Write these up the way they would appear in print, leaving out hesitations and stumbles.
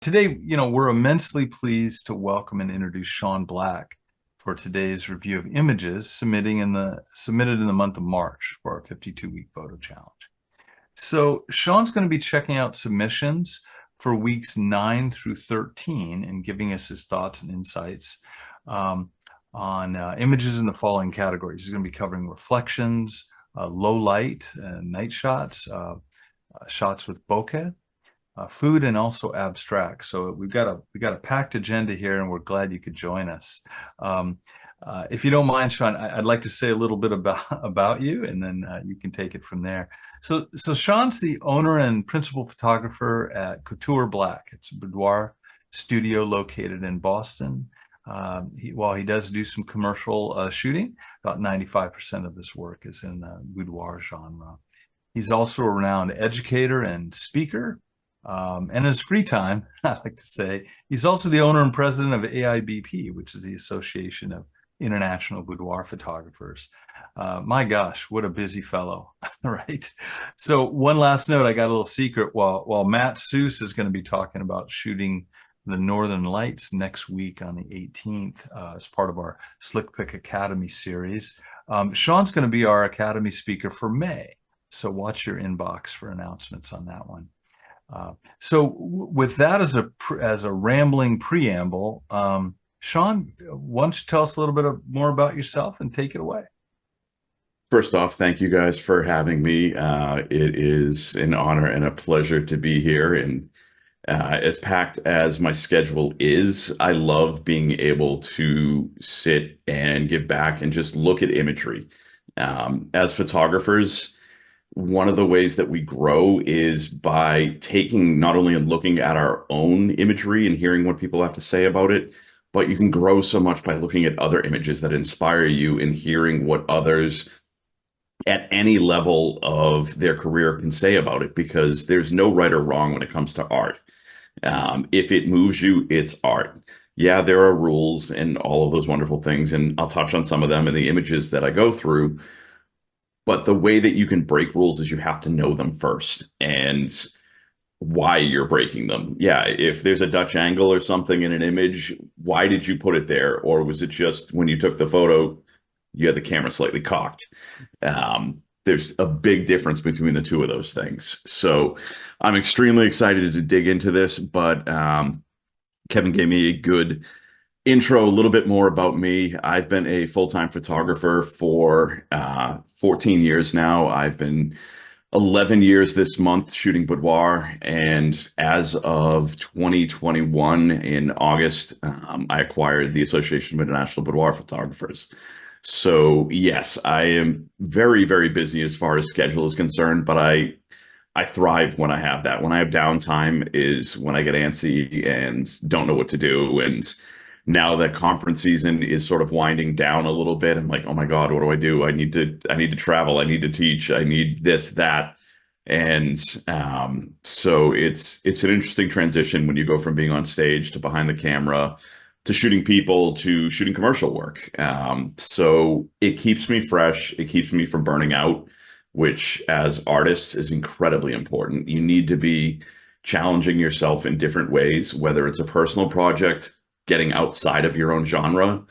Today, we're immensely pleased to welcome and introduce Shawn Black for today's review of images submitted in the month of March for our 52-week photo challenge. So Shawn's going to be checking out submissions for weeks 9 through 13 and giving us his thoughts and insights on images in the following categories. He's going to be covering reflections, low light, night shots, shots with bokeh, food, and also abstract. So we got a packed agenda here, and we're glad you could join us. If you don't mind, Shawn, I'd like to say a little bit about you, and then you can take it from there. So Shawn's the owner and principal photographer at Int'l Black. It's a boudoir studio located in Boston. While he does do some commercial shooting, about 95% of his work is in the boudoir genre. He's also a renowned educator and speaker. And in his free time, I like to say, he's also the owner and president of AIBP, which is the Association of International Boudoir Photographers. My gosh, what a busy fellow, right? So one last note, I got a little secret. While Matt Seuss is going to be talking about shooting the Northern Lights next week on the 18th as part of our SlickPic Academy series, Shawn's going to be our Academy speaker for May. So watch your inbox for announcements on that one. So with that as a rambling preamble, Shawn, why don't you tell us a little bit more about yourself and take it away? First off, thank you guys for having me. It is an honor and a pleasure to be here. And as packed as my schedule is, I love being able to sit and give back and just look at imagery. As photographers, one of the ways that we grow is by taking not only and looking at our own imagery and hearing what people have to say about it, but you can grow so much by looking at other images that inspire you and hearing what others at any level of their career can say about it, because there's no right or wrong when it comes to art. If it moves you, it's art. Yeah, there are rules and all of those wonderful things, and I'll touch on some of them in the images that I go through. But the way that you can break rules is you have to know them first and why you're breaking them. Yeah, if there's a Dutch angle or something in an image, why did you put it there? Or was it just when you took the photo, you had the camera slightly cocked? There's a big difference between the two of those things. So I'm extremely excited to dig into this, but Kevin gave me a good intro, a little bit more about me. I've been a full-time photographer for 14 years now. I've been 11 years this month shooting boudoir, and as of 2021 in August, I acquired the Association of International Boudoir Photographers. So yes, I am very, very busy as far as schedule is concerned, but I thrive when I have that. When I have downtime is when I get antsy and don't know what to do. And now that conference season is sort of winding down a little bit, I'm like, oh my God, what do I do? I need to travel. I need to teach. I need this, that. And so it's an interesting transition when you go from being on stage to behind the camera to shooting people to shooting commercial work. So it keeps me fresh. It keeps me from burning out, which as artists is incredibly important. You need to be challenging yourself in different ways, whether it's a personal project, getting outside of your own genre,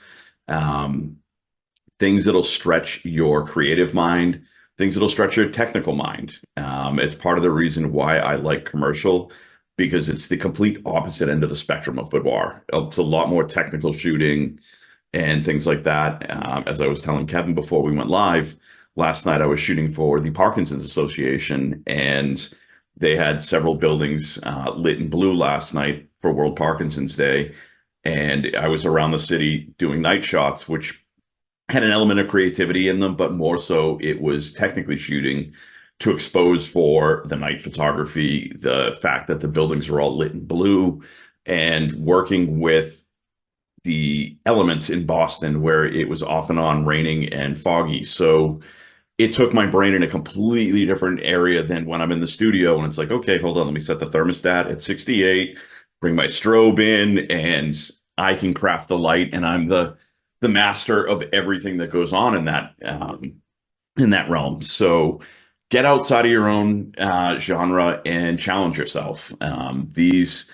things that'll stretch your creative mind, things that'll stretch your technical mind. It's part of the reason why I like commercial, because it's the complete opposite end of the spectrum of boudoir. It's a lot more technical shooting and things like that. As I was telling Kevin before we went live, last night I was shooting for the Parkinson's Association, and they had several buildings lit in blue last night for World Parkinson's Day. And I was around the city doing night shots, which had an element of creativity in them, but more so it was technically shooting to expose for the night photography, the fact that the buildings are all lit in blue, and working with the elements in Boston where it was off and on raining and foggy. So it took my brain in a completely different area than when I'm in the studio and it's like, okay, hold on, let me set the thermostat at 68, bring my strobe in, and I can craft the light, and I'm the master of everything that goes on in that realm. So get outside of your own genre and challenge yourself. These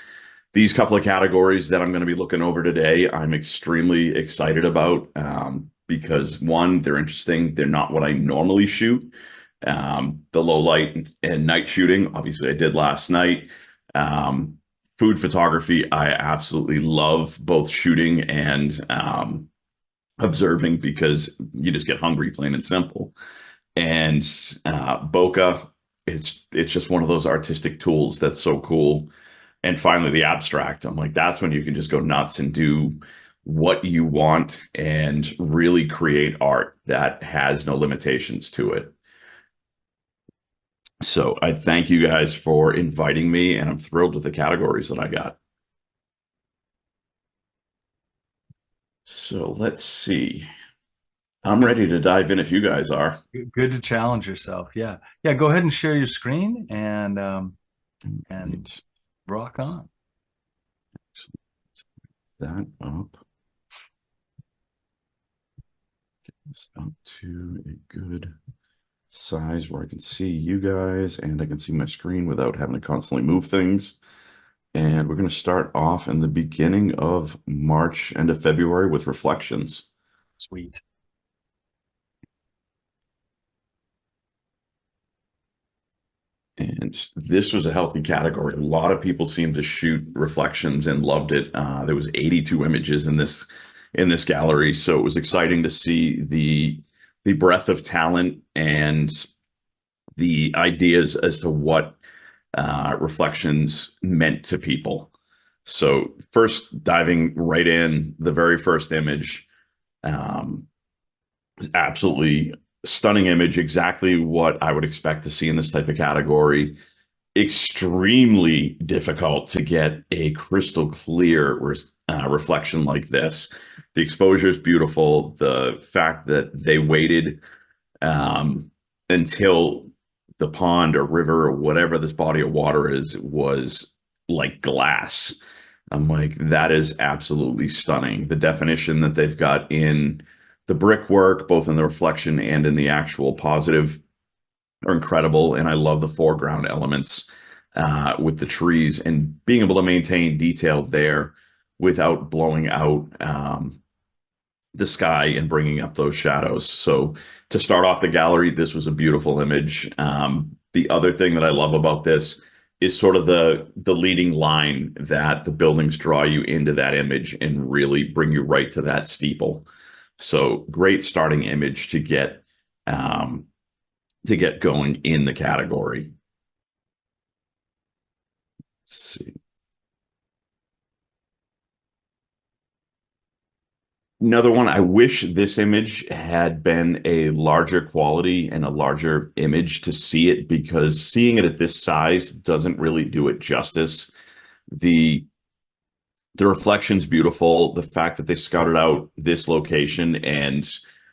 these couple of categories that I'm going to be looking over today, I'm extremely excited about because one, they're interesting. They're not what I normally shoot. The low light and night shooting, obviously, I did last night. Um, Food photography, I absolutely love both shooting and observing because you just get hungry, plain and simple. And Bokeh, it's just one of those artistic tools that's so cool. And finally, the abstract. I'm like, that's when you can just go nuts and do what you want and really create art that has no limitations to it. So I thank you guys for inviting me, and I'm thrilled with the categories that I got. So let's see. I'm ready to dive in if you guys are. Good to challenge yourself. Yeah. Yeah. Go ahead and share your screen and rock on. That up. Get this up to a good size where I can see you guys and I can see my screen without having to constantly move things. And we're going to start off in the beginning of March, end of February with reflections. Sweet. And this was a healthy category. A lot of people seemed to shoot reflections and loved it. There was 82 images in this gallery, so it was exciting to see the breadth of talent and the ideas as to what reflections meant to people. So first, diving right in, the very first image is absolutely stunning image, exactly what I would expect to see in this type of category. Extremely difficult to get a crystal clear reflection like this. The exposure is beautiful. The fact that they waited until the pond or river or whatever this body of water is was like glass. I'm like, that is absolutely stunning. The definition that they've got in the brickwork, both in the reflection and in the actual positive, are incredible. And I love the foreground elements with the trees and being able to maintain detail there without blowing out the sky and bringing up those shadows. So to start off the gallery, this was a beautiful image. The other thing that I love about this is sort of the leading line that the buildings draw you into that image and really bring you right to that steeple. So great starting image to get going in the category. Let's see. Another one, I wish this image had been a larger quality and a larger image to see it, because seeing it at this size doesn't really do it justice. The reflection's beautiful. The fact that they scouted out this location and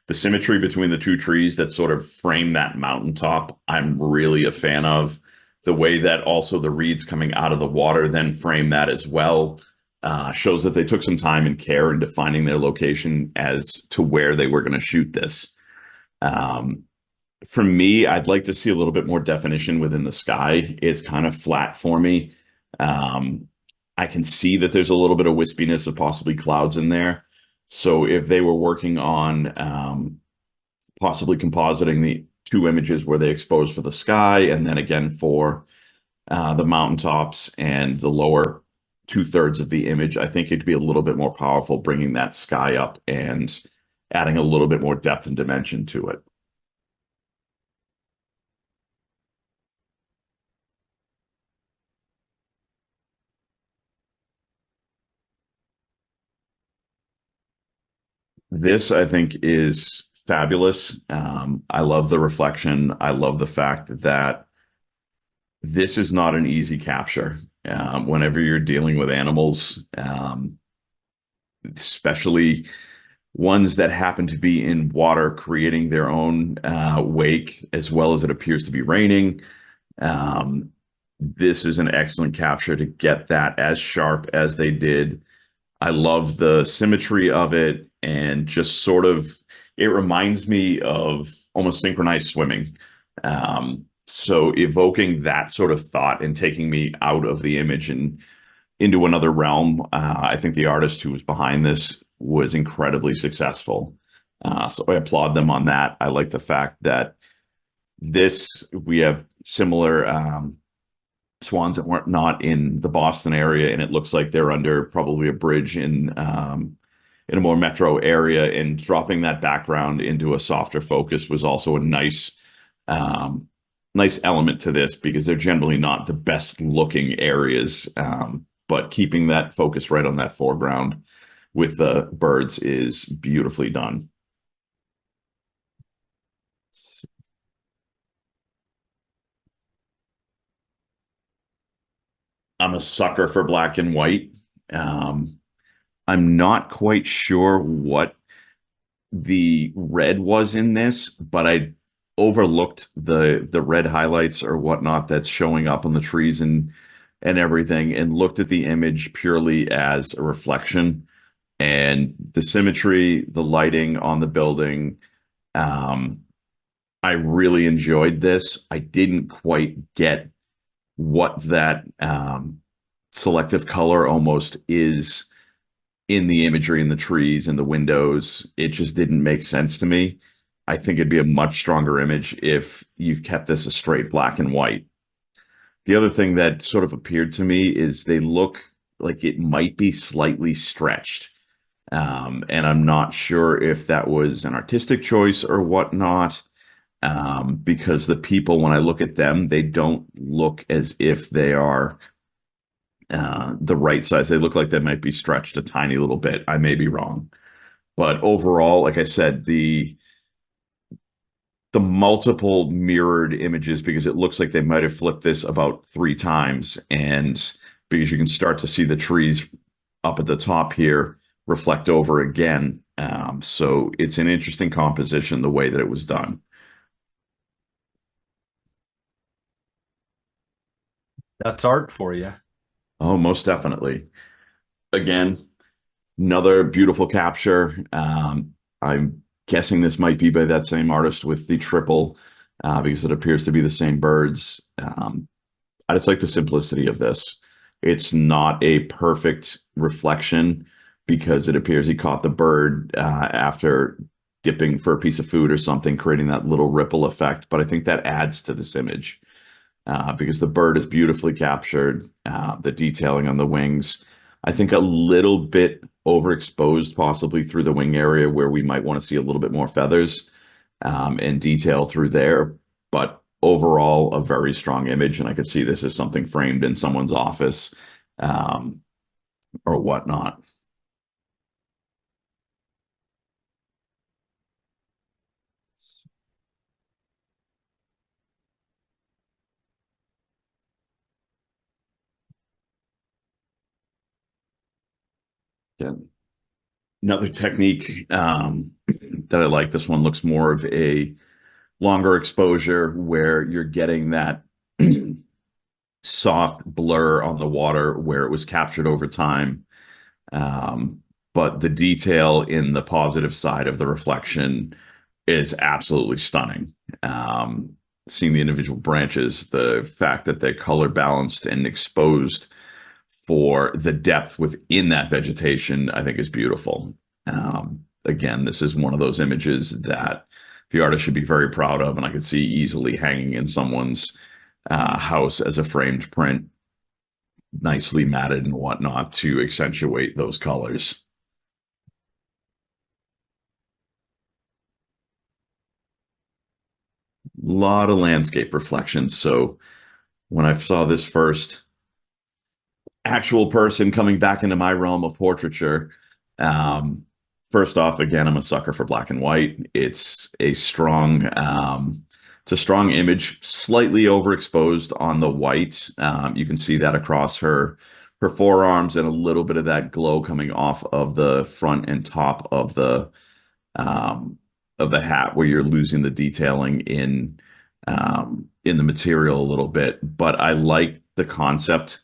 the symmetry between the two trees that sort of frame that mountaintop, I'm really a fan of. The way that also the reeds coming out of the water then frame that as well. Shows that they took some time and care in defining their location as to where they were going to shoot this. For me, I'd like to see a little bit more definition within the sky. It's kind of flat for me. I can see that there's a little bit of wispiness of possibly clouds in there. So if they were working on possibly compositing the two images where they expose for the sky and then again for the mountaintops and the lower 2/3 of the image, I think it'd be a little bit more powerful, bringing that sky up and adding a little bit more depth and dimension to it. This, I think, is fabulous. I love the reflection. I love the fact that this is not an easy capture. Whenever you're dealing with animals, especially ones that happen to be in water, creating their own wake, as well as it appears to be raining. This is an excellent capture to get that as sharp as they did. I love the symmetry of it, and just sort of, it reminds me of almost synchronized swimming. So evoking that sort of thought and taking me out of the image and into another realm. I think the artist who was behind this was incredibly successful. So I applaud them on that. I like the fact that we have similar swans that weren't not in the Boston area, and it looks like they're under probably a bridge in a more metro area. And dropping that background into a softer focus was also a nice element to this, because they're generally not the best looking areas. But keeping that focus right on that foreground with the birds is beautifully done. I'm a sucker for black and white. Um, I'm not quite sure what the red was in this, but I overlooked the red highlights or whatnot that's showing up on the trees and everything, and looked at the image purely as a reflection. And the symmetry, the lighting on the building, um, I really enjoyed this. I didn't quite get what that selective color almost is in the imagery in the trees and the windows. It just didn't make sense to me. I think it'd be a much stronger image if you kept this a straight black and white. The other thing that sort of appeared to me is they look like it might be slightly stretched. And I'm not sure if that was an artistic choice or whatnot, because the people, when I look at them, they don't look as if they are the right size. They look like they might be stretched a tiny little bit. I may be wrong. But overall, like I said, the multiple mirrored images, because it looks like they might have flipped this about 3 times, and because you can start to see the trees up at the top here reflect over again. So it's an interesting composition the way that it was done. That's art for you. Oh, most definitely. Again, another beautiful capture. I'm guessing this might be by that same artist with the triple, because it appears to be the same birds. I just like the simplicity of this. It's not a perfect reflection, because it appears he caught the bird after dipping for a piece of food or something, creating that little ripple effect. But I think that adds to this image, because the bird is beautifully captured, the detailing on the wings. I think a little bit overexposed, possibly through the wing area, where we might want to see a little bit more feathers and detail through there. But overall, a very strong image, and I could see this as something framed in someone's office um, or whatnot. Yeah. Another technique that I like, this one looks more of a longer exposure, where you're getting that soft blur on the water where it was captured over time. Um, but the detail in the positive side of the reflection is absolutely stunning. Seeing the individual branches, the fact that they're color balanced and exposed for the depth within that vegetation, I think is beautiful. Again, this is one of those images that the artist should be very proud of, and I could see easily hanging in someone's house as a framed print, nicely matted and whatnot, to accentuate those colors. A lot of landscape reflections. So when I saw this first actual person coming back into my realm of portraiture, um, first off, again, I'm a sucker for black and white. It's a strong image, slightly overexposed on the white. You can see that across her forearms, and a little bit of that glow coming off of the front and top um, of the hat, where you're losing the detailing in the material a little bit. But I like the concept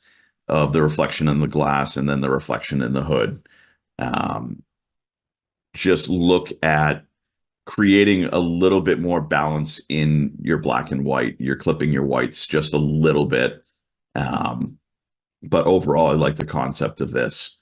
of the reflection in the glass and then the reflection in the hood. Um, just look at creating a little bit more balance in your black and white. You're clipping your whites just a little bit. Um, But overall, I like the concept of this.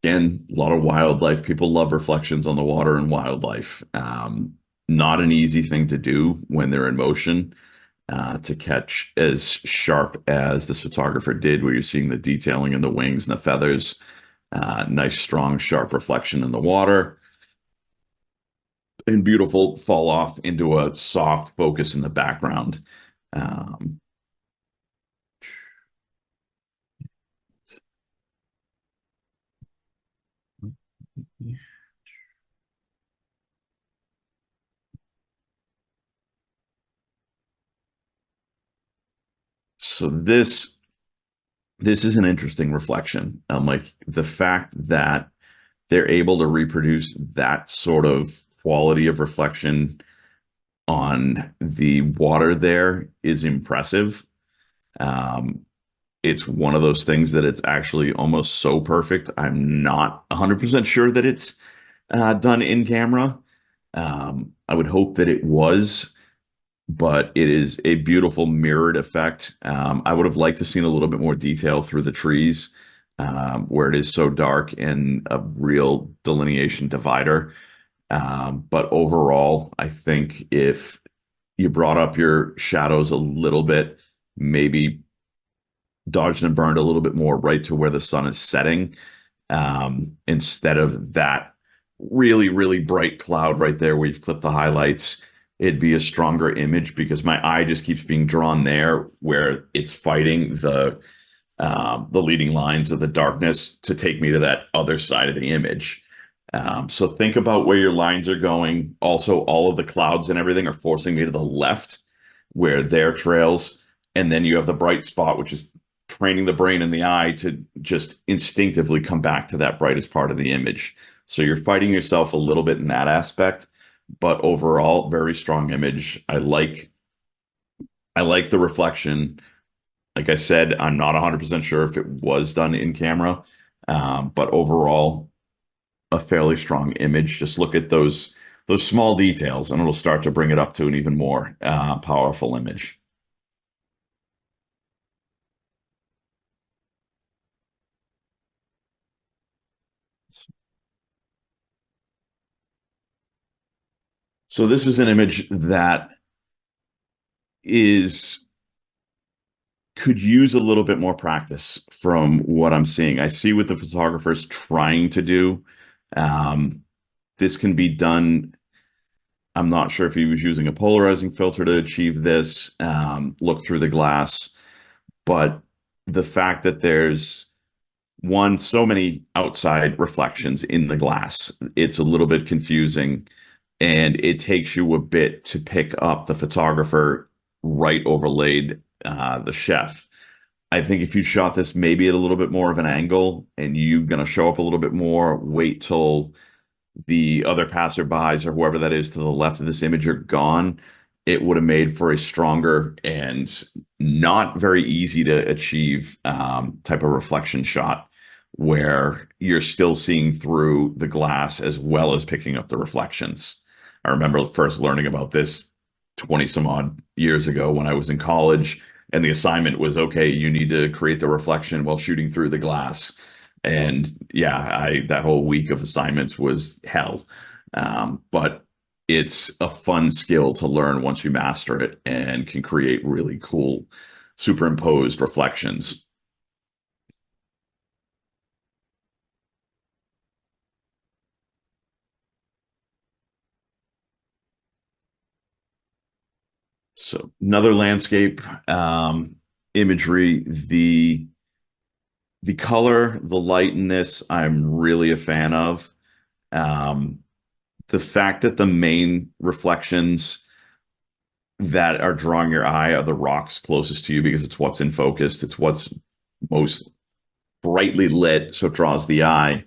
Again, a lot of wildlife. People love reflections on the water and wildlife. Not an easy thing to do when they're in motion, to catch as sharp as this photographer did, where you're seeing the detailing in the wings and the feathers. Nice, strong, sharp reflection in the water, and beautiful fall off into a soft focus in the background. Um, so this is an interesting reflection. Like the fact that they're able to reproduce that sort of quality of reflection on the water there is impressive. Um, it's one of those things that it's actually almost so perfect. I'm not 100% sure that it's done in camera. I would hope that it was, but it is a beautiful mirrored effect. I would have liked to seen a little bit more detail through the trees, where it is so dark and a real delineation divider. But overall, I think if you brought up your shadows a little bit, maybe dodged and burned a little bit more right to where the sun is setting, instead of that really, really bright cloud right there where you've clipped the highlights. It'd be a stronger image because my eye just keeps being drawn there where it's fighting the leading lines of the darkness to take me to that other side of the image. So think about where your lines are going. Also, all of the clouds and everything are forcing me to the left where their trails. And then you have the bright spot, which is training the brain and the eye to just instinctively come back to that brightest part of the image. So you're fighting yourself a little bit in that aspect, but overall, very strong image. I like the reflection. Like I said, I'm not 100% sure if it was done in camera, but overall, a fairly strong image. Just look at those small details, and it'll start to bring it up to an even more powerful image. So this is an image that is could use a little bit more practice from what I'm seeing. I see what the photographer's trying to do. Um, this can be done. I'm not sure if he was using a polarizing filter to achieve this, look through the glass, but the fact that there's so many outside reflections in the glass, it's a little bit confusing, and it takes you a bit to pick up the photographer right overlaid the chef. I think if you shot this maybe at a little bit more of an angle and you're going to show up a little bit more, wait till the other passerbys or whoever that is to the left of this image are gone, it would have made for a stronger and not very easy to achieve type of reflection shot where you're still seeing through the glass as well as picking up the reflections. I remember first learning about this 20 some odd years ago when I was in college, and the assignment was, okay, you need to create the reflection while shooting through the glass. And yeah, that whole week of assignments was hell. But it's a fun skill to learn once you master it and can create really cool superimposed reflections. So another landscape imagery, the color, the light in this, I'm really a fan of. Um, the fact that the main reflections that are drawing your eye are the rocks closest to you because it's what's in focus, it's what's most brightly lit, so it draws the eye.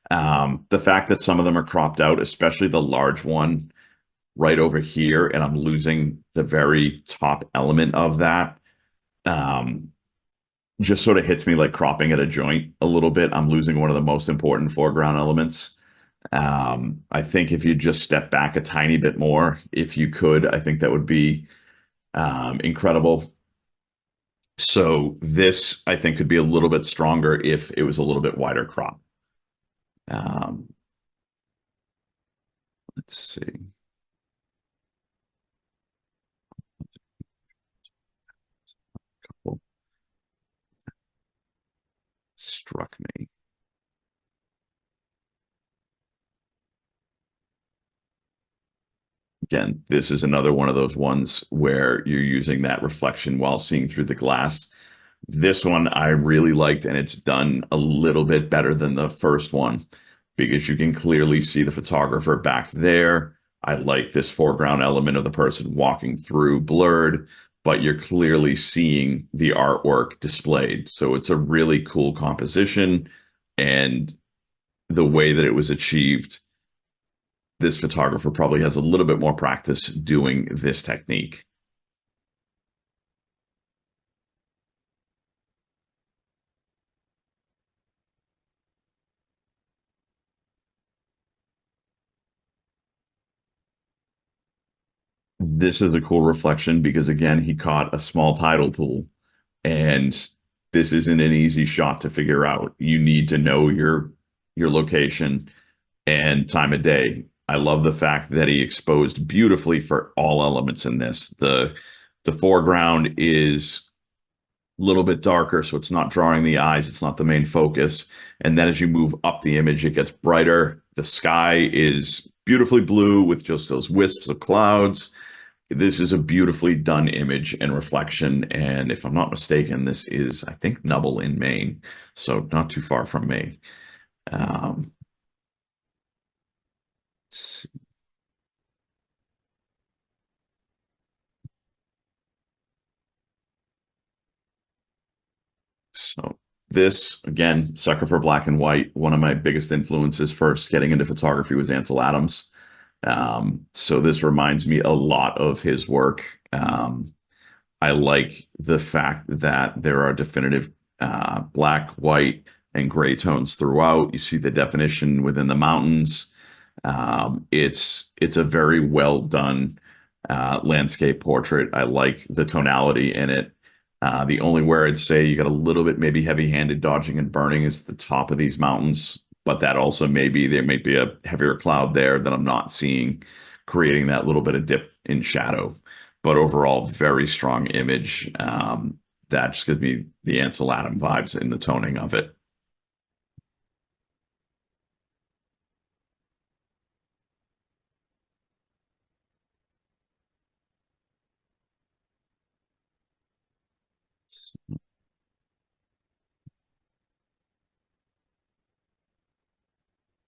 The fact that some of them are cropped out, especially the large one right over here, and I'm losing the very top element of that. um, just sort of hits me like cropping at a joint a little bit. I'm losing one of the most important foreground elements. I think if you just step back a tiny bit more, if you could, I think that would be incredible. So this, I think, could be a little bit stronger if it was a little bit wider crop. Um, let's see. Couple struck me. Again, this is another one of those ones where you're using that reflection while seeing through the glass. This one I really liked, and it's done a little bit better than the first one because you can clearly see the photographer back there. I like this foreground element of the person walking through blurred, but you're clearly seeing the artwork displayed. So it's a really cool composition, and the way that it was achieved, this photographer probably has a little bit more practice doing this technique. This is a cool reflection because, again, he caught a small tidal pool, and this isn't an easy shot to figure out. You need to know your location and time of day. I love the fact that he exposed beautifully for all elements in this. The foreground is a little bit darker, so it's not drawing the eyes. It's not the main focus. And then as you move up the image, it gets brighter. The sky is beautifully blue with just those wisps of clouds. This is a beautifully done image and reflection. And if I'm not mistaken, this is, I think, Nubble in Maine. So not too far from me. Um, let's see. So this, again, sucker for black and white. One of my biggest influences first getting into photography was Ansel Adams. So this reminds me a lot of his work. I like the fact that there are definitive black, white, and gray tones throughout. You see the definition within the mountains. It's a very well done landscape portrait. I like the tonality in it. The only where I'd say you got a little bit maybe heavy-handed dodging and burning is the top of these mountains, but that also maybe there may be a heavier cloud there that I'm not seeing, creating that little bit of dip in shadow. But overall, very strong image. That just gives me the Ansel Adams vibes in the toning of it.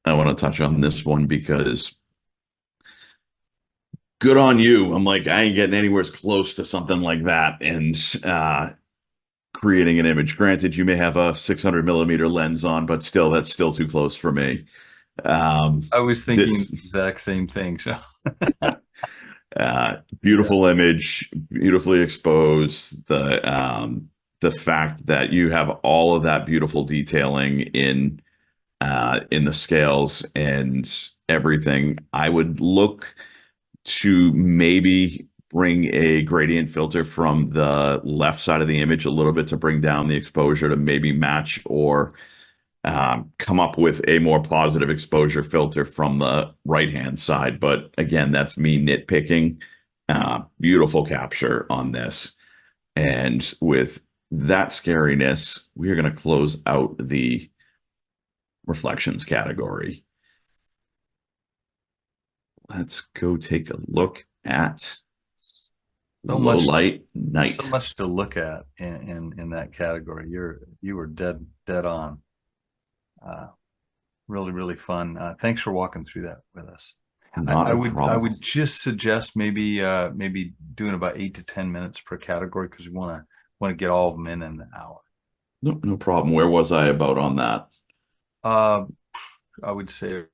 I want to touch on this one because good on you. I'm like, I ain't getting anywhere close to something like that. And creating an image. Granted, you may have a 600 millimeter lens on, but still, that's still too close for me. I was thinking the This exact same thing. So yeah, beautiful image, beautifully exposed. The fact that you have all of that beautiful detailing in the scales and everything. I would look to maybe bring a gradient filter from the left side of the image a little bit to bring down the exposure to maybe match or come up with a more positive exposure filter from the right hand side. But again, that's me nitpicking. Beautiful capture on this. And with that scariness, we're going to close out the reflections category. Let's go take a look at so low much, light so night. much to look at in that category. You were dead on. Uh, really, really fun. Thanks for walking through that with us. Not a I problem. would just suggest maybe doing about 8 to 10 minutes per category because we want to get all of them in an hour. No, no problem. Where was I about on that? Uh, I would say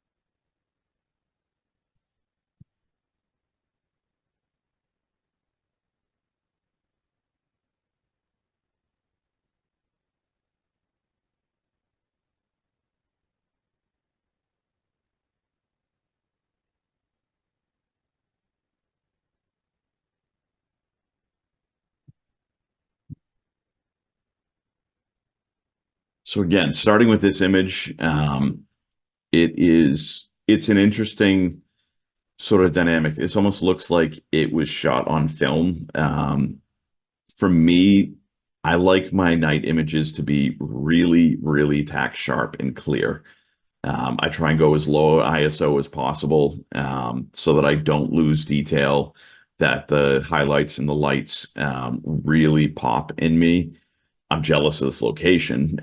So again, starting with this image, it's an interesting sort of dynamic. This almost looks like it was shot on film. For me, I like my night images to be really, really tack sharp and clear. I try and go as low ISO as possible, so that I don't lose detail, that the highlights and the lights really pop in me. I'm jealous of this location.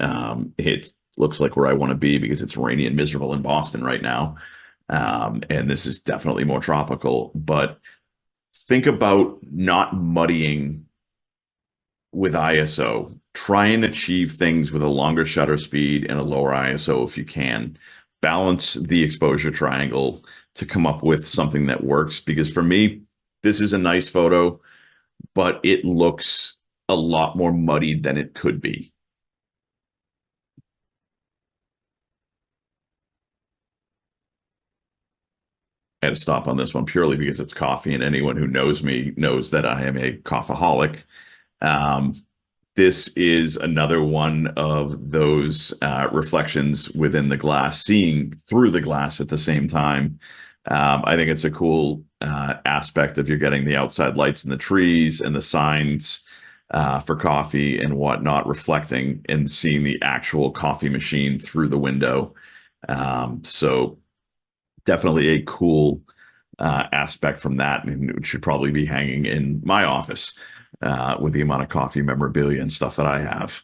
It looks like where I want to be because it's rainy and miserable in Boston right now. And this is definitely more tropical. But think about not muddying with ISO. Try and achieve things with a longer shutter speed and a lower ISO if you can. Balance the exposure triangle to come up with something that works. Because for me, this is a nice photo, but it looks a lot more muddied than it could be. I had to stop on this one purely because it's coffee, and anyone who knows me knows that I am a coffeeholic. Um, this is another one of those reflections within the glass, seeing through the glass at the same time. I think it's a cool aspect of you're getting the outside lights in the trees and the signs for coffee and whatnot reflecting and seeing the actual coffee machine through the window. So definitely a cool aspect from that, and it should probably be hanging in my office with the amount of coffee memorabilia and stuff that I have.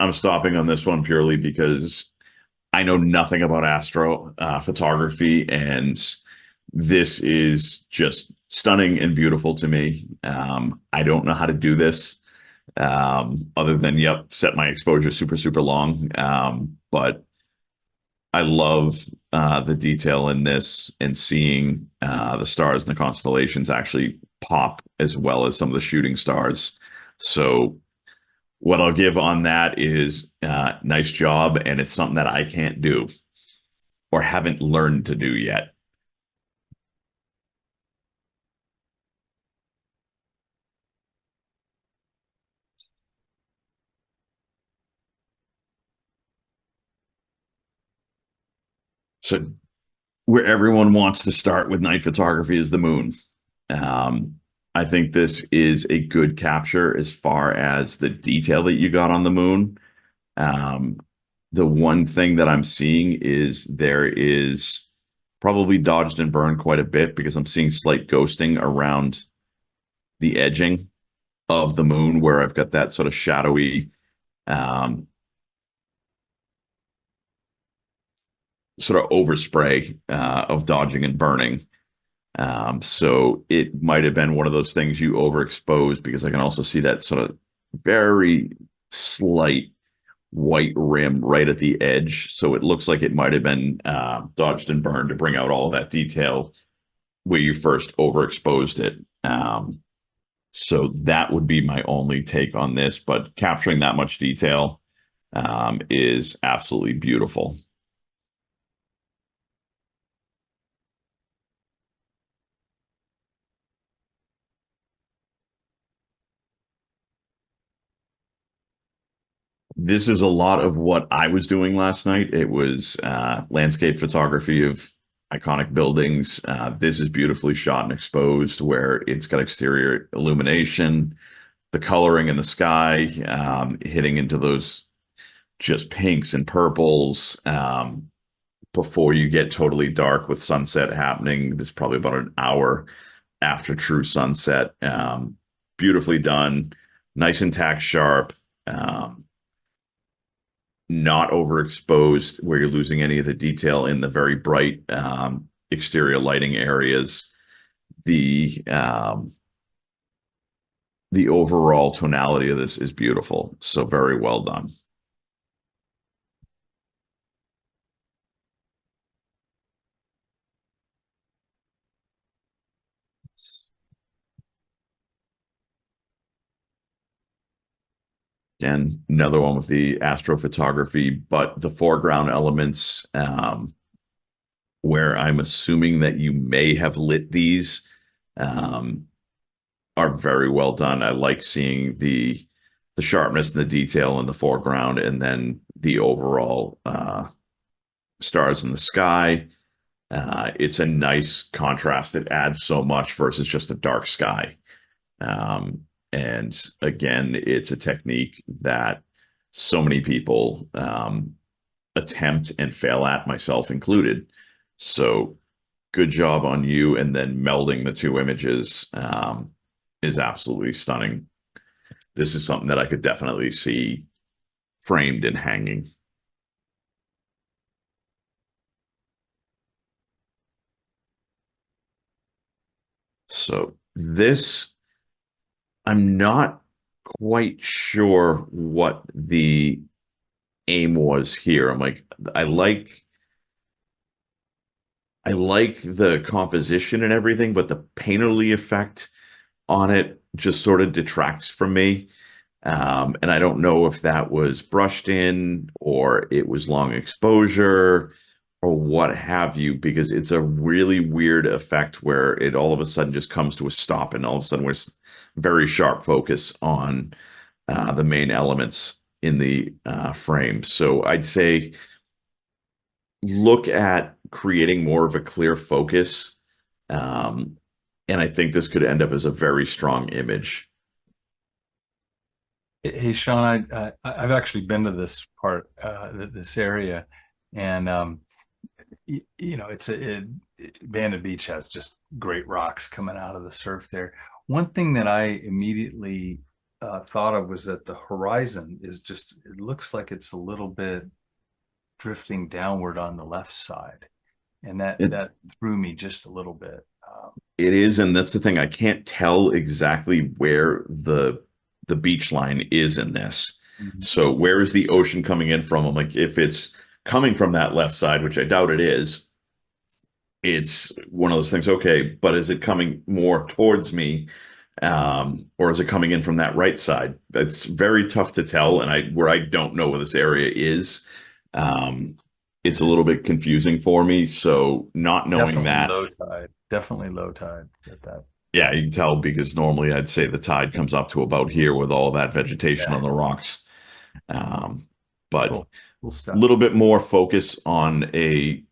I'm stopping on this one purely because I know nothing about astro photography, and this is just stunning and beautiful to me. I don't know how to do this other than, yep, set my exposure super, super long. But I love the detail in this and seeing the stars and the constellations actually pop as well as some of the shooting stars. So what I'll give on that is nice job, and it's something that I can't do or haven't learned to do yet. So where everyone wants to start with night photography is the moon. Um, I think this is a good capture as far as the detail that you got on the moon. Um, the one thing that I'm seeing is there is probably dodged and burned quite a bit because I'm seeing slight ghosting around the edging of the moon where I've got that sort of shadowy um, sort of overspray of dodging and burning. So it might have been one of those things you overexposed because I can also see that sort of very slight white rim right at the edge. So it looks like it might have been dodged and burned to bring out all of that detail where you first overexposed it. So that would be my only take on this, but capturing that much detail is absolutely beautiful. This is a lot of what I was doing last night. It was landscape photography of iconic buildings. This is beautifully shot and exposed where it's got exterior illumination, the coloring in the sky, hitting into those just pinks and purples before you get totally dark with sunset happening. This is probably about an hour after true sunset. Beautifully done, nice and tack sharp. Not overexposed where you're losing any of the detail in the very bright exterior lighting areas. The overall tonality of this is beautiful. So very well done. Again, another one with the astrophotography, but the foreground elements, where I'm assuming that you may have lit these um, are very well done. I like seeing the sharpness and the detail in the foreground, and then the overall stars in the sky. It's a nice contrast. It adds so much versus just a dark sky. And again, it's a technique that so many people attempt and fail at, myself included. So good job on you. And then melding the two images is absolutely stunning. This is something that I could definitely see framed and hanging. So this, I'm not quite sure what the aim was here. I'm like, I like the composition and everything, but the painterly effect on it just sort of detracts from me. And I don't know if that was brushed in or it was long exposure or what have you, because it's a really weird effect where it all of a sudden just comes to a stop, and all of a sudden we're very sharp focus on the main elements in the frame. So I'd say look at creating more of a clear focus. Um, and I think this could end up as a very strong image. Hey, Sean, I've actually been to this part, this area, and it's Bandon Beach has just great rocks coming out of the surf there. One thing that I immediately thought of was that the horizon is just, it looks like it's a little bit drifting downward on the left side, and It, that threw me just a little bit. it is, and that's the thing. I can't tell exactly where the beach line is in this. Mhm. So where is the ocean coming in from? I'm like, if it's coming from that left side, which I doubt it is, it's one of those things. Okay, but is it coming more towards me, or is it coming in from that right side? It's very tough to tell, and I don't know where this area is. Um, it's a It's little bit confusing for me. So not knowing definitely that, low tide, definitely low tide at that. yeah, you can tell because normally I'd say the tide comes up to about here with all that vegetation Yeah, on the rocks. Um, but cool, cool a stuff. little bit more focus on a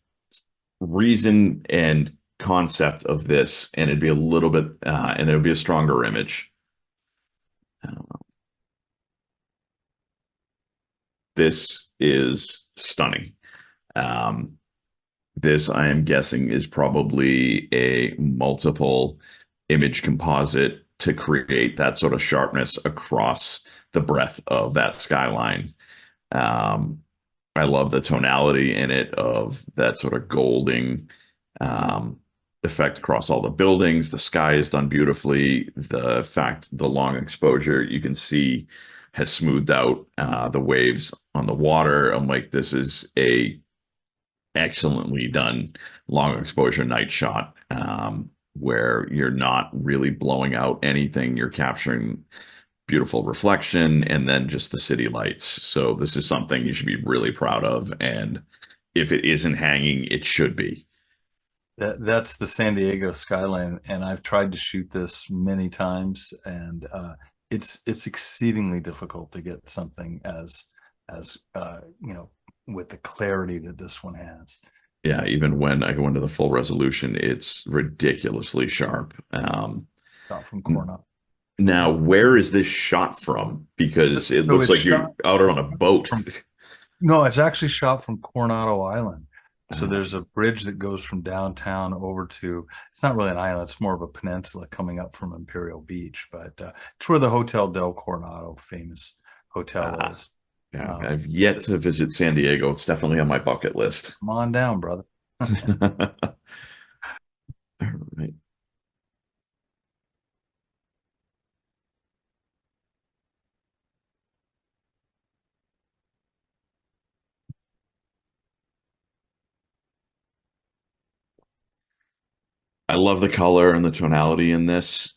reason and concept of this, and it'd be a little bit, and it would be a stronger image. Uh, this is stunning. Um, this, I am guessing, is probably a multiple image composite to create that sort of sharpness across the breadth of that skyline. Um, I love the tonality in it of that sort of golding um, effect across all the buildings. The sky is done beautifully. The fact the long exposure you can see has smoothed out the waves on the water. I'm like, this is a excellently done long exposure night shot where you're not really blowing out anything. You're capturing beautiful reflection and then just the city lights. So this is something you should be really proud of. And if it isn't hanging, it should be. That's the San Diego skyline, and I've tried to shoot this many times, and it's exceedingly difficult to get something as with the clarity that this one has. Yeah, even when I go into the full resolution, it's ridiculously sharp. Shot from Coronado. Now, where is this shot from? Because it So looks like you're out on a boat. from no, it's actually shot from Coronado Island. So Uh, there's a bridge that goes from downtown over to, it's not really an island, it's more of a peninsula coming up from Imperial Beach, but it's where the Hotel del Coronado famous hotel uh, is. yeah, Um, I've yet to visit San Diego. It's definitely on my bucket list. Come on down, brother. All right. I love the color and the tonality in this.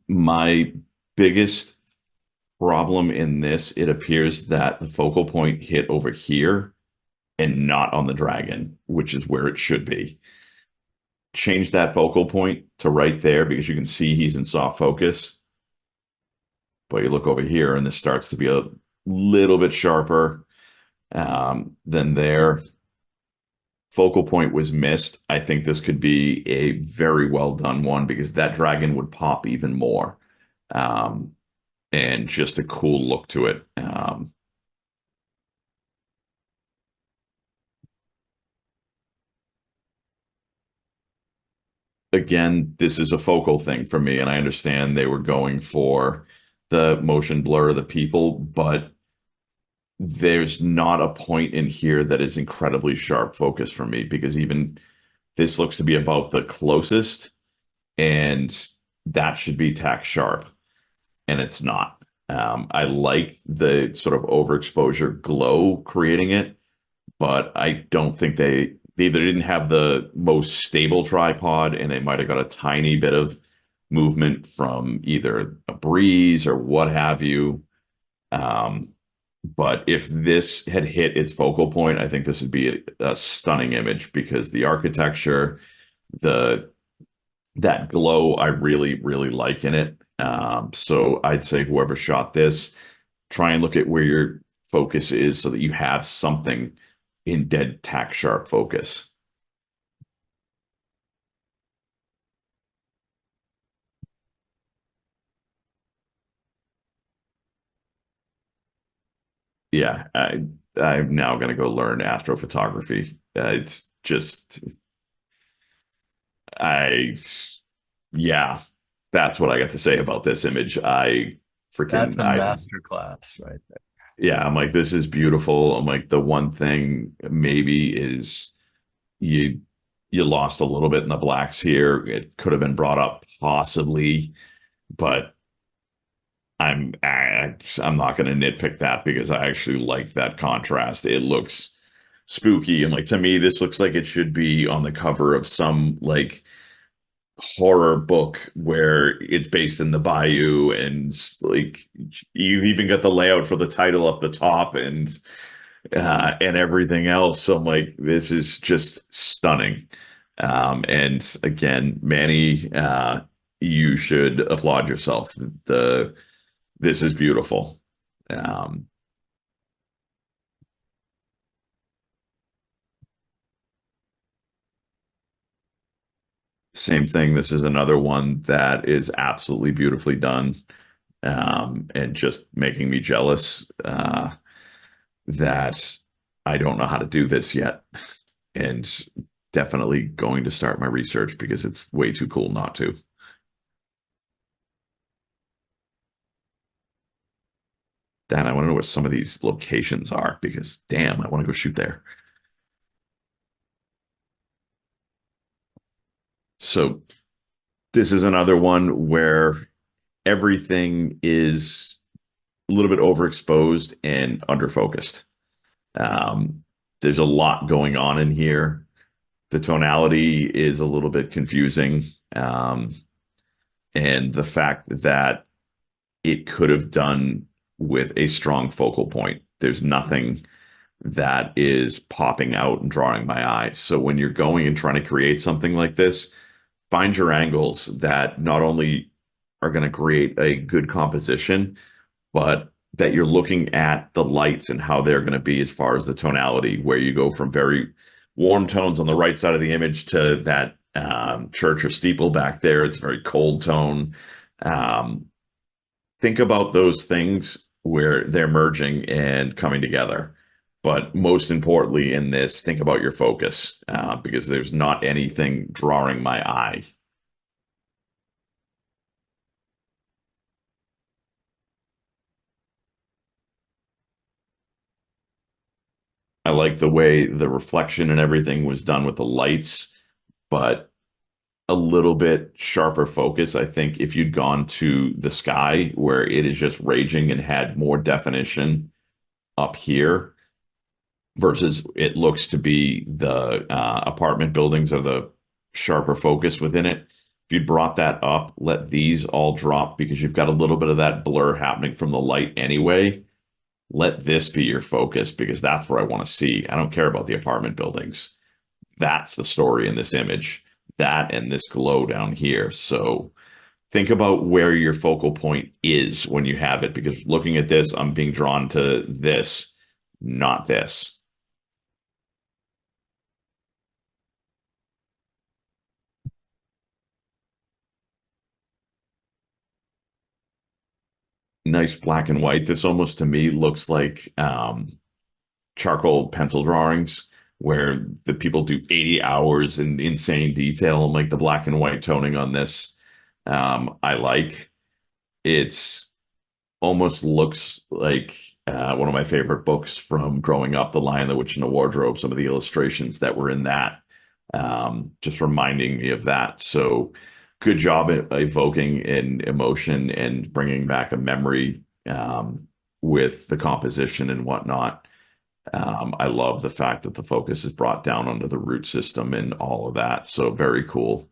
My biggest problem in this, it appears that the focal point hit over here and not on the dragon, which is where it should be. change that focal point to right there because you can see he's in soft focus. But you look over here and this starts to be a little bit sharper than there. Focal point was missed. I think this could be a very well done one because that dragon would pop even more. Um, and just a cool look to it. Again, this is a focal thing for me, and I understand they were going for the motion blur of the people, but there's not a point in here that is incredibly sharp focus for me because even this looks to be about the closest, and that should be tack sharp, and it's not. I like the sort of overexposure glow creating it, but I don't think they either didn't have the most stable tripod and they might have got a tiny bit of movement from either a breeze or what have you. Um, but if this had hit its focal point, I think this would be a stunning image because the architecture, the that glow, I really, really like in it. So I'd say whoever shot this, try and look at where your focus is so that you have something in dead tack sharp focus. Yeah, I'm now going to go learn astrophotography. It's just, I, yeah, that's what I got to say about this image. That's a I, master class right there. yeah, I'm like, this is beautiful. I'm like, the one thing maybe is you, you lost a little bit in the blacks here. It could have been brought up possibly, but I'm not going to nitpick that because I actually like that contrast. It looks spooky and like to me this looks like it should be on the cover of some like horror book where it's based in the bayou and like you even got the layout for the title up the top and everything else. So I'm like this is just stunning. And again, Manny, you should applaud yourself. The This is beautiful. Um, Same thing. This is another one that is absolutely beautifully done, and just making me jealous that I don't know how to do this yet, and definitely going to start my research because it's way too cool not to. Dan, I want to know what some of these locations are because damn, I want to go shoot there. So this is another one where everything is a little bit overexposed and underfocused. Um, there's a lot going on in here. The tonality is a little bit confusing. Um, and the fact that it could have done with a strong focal point. There's nothing that is popping out and drawing my eye. So when you're going and trying to create something like this, find your angles that not only are going to create a good composition, but that you're looking at the lights and how they're going to be as far as the tonality, where you go from very warm tones on the right side of the image to that church or steeple back there. It's a very cold tone. Um, think about those things where they're merging and coming together. But most importantly in this, think about your focus because there's not anything drawing my eye. I like the way the reflection and everything was done with the lights, but a little bit sharper focus. I think if you'd gone to the sky where it is just raging and had more definition up here versus it looks to be the apartment buildings are the sharper focus within it. If you brought that up, let these all drop because you've got a little bit of that blur happening from the light anyway. Let this be your focus because that's what I want to see. I don't care about the apartment buildings. That's the story in this image. that and this glow down here. So think about where your focal point is when you have it, because looking at this, I'm being drawn to this, not this. Nice black and white. This almost to me looks like charcoal pencil drawings where the people do 80 hours in insane detail, and like the black and white toning on this, I like. It's almost looks like one of my favorite books from growing up, The Lion, the Witch, and the Wardrobe. Some of the illustrations that were in that, just reminding me of that. So good job at evoking an emotion and bringing back a memory with the composition and whatnot. I love the fact that the focus is brought down onto the root system and all of that. So very cool.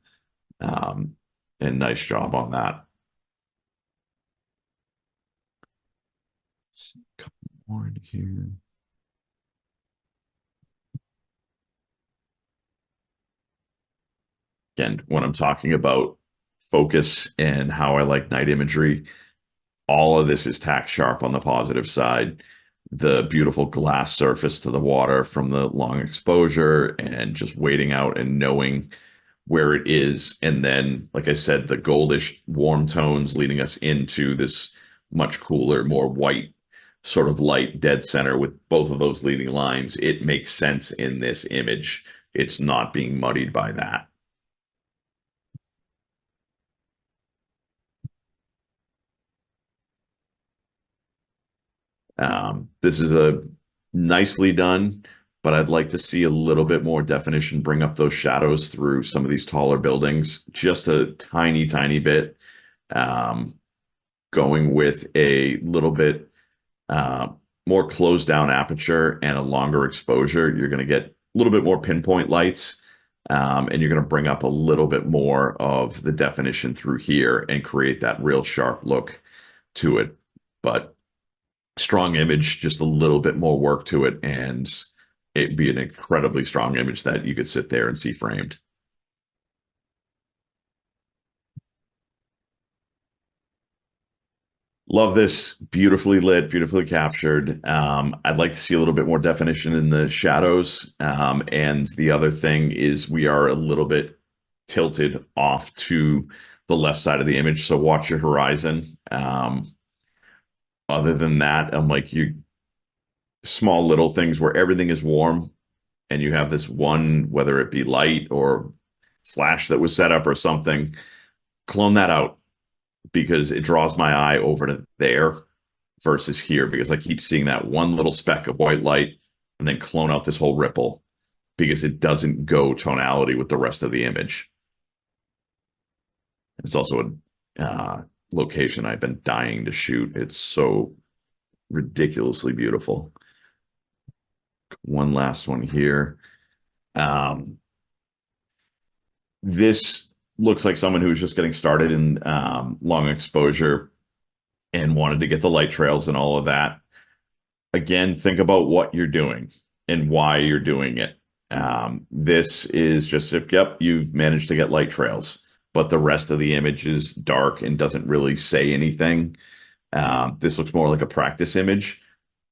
And nice job on that. A couple more in here. Again, when I'm talking about focus and how I like night imagery, all of this is tack sharp on the positive side. The beautiful glass surface to the water from the long exposure and just waiting out and knowing where it is. And then, like I said, the goldish warm tones leading us into this much cooler, more white sort of light dead center with both of those leading lines. It makes sense in this image. It's not being muddied by that. This is a nicely done, but I'd like to see a little bit more definition, bring up those shadows through some of these taller buildings, just a tiny, tiny bit. Going with a little bit more closed down aperture and a longer exposure, you're going to get a little bit more pinpoint lights. And you're going to bring up a little bit more of the definition through here and create that real sharp look to it. But strong image, just a little bit more work to it, and it'd be an incredibly strong image that you could sit there and see framed. Love this. Beautifully lit, beautifully captured. I'd like to see a little bit more definition in the shadows. And the other thing is we are a little bit tilted off to the left side of the image. So watch your horizon. Other than that, I'm like you small little things where everything is warm and you have this one, whether it be light or flash that was set up or something, clone that out because it draws my eye over to there versus here because I keep seeing that one little speck of white light and then clone out this whole ripple because it doesn't go tonality with the rest of the image. It's also a location I've been dying to shoot. It's so ridiculously beautiful. One last one here. This looks like someone who's just getting started in long exposure and wanted to get the light trails and all of that. Again, think about what you're doing and why you're doing it. This is just, yep, you've managed to get light trails, but the rest of the image is dark and doesn't really say anything. This looks more like a practice image.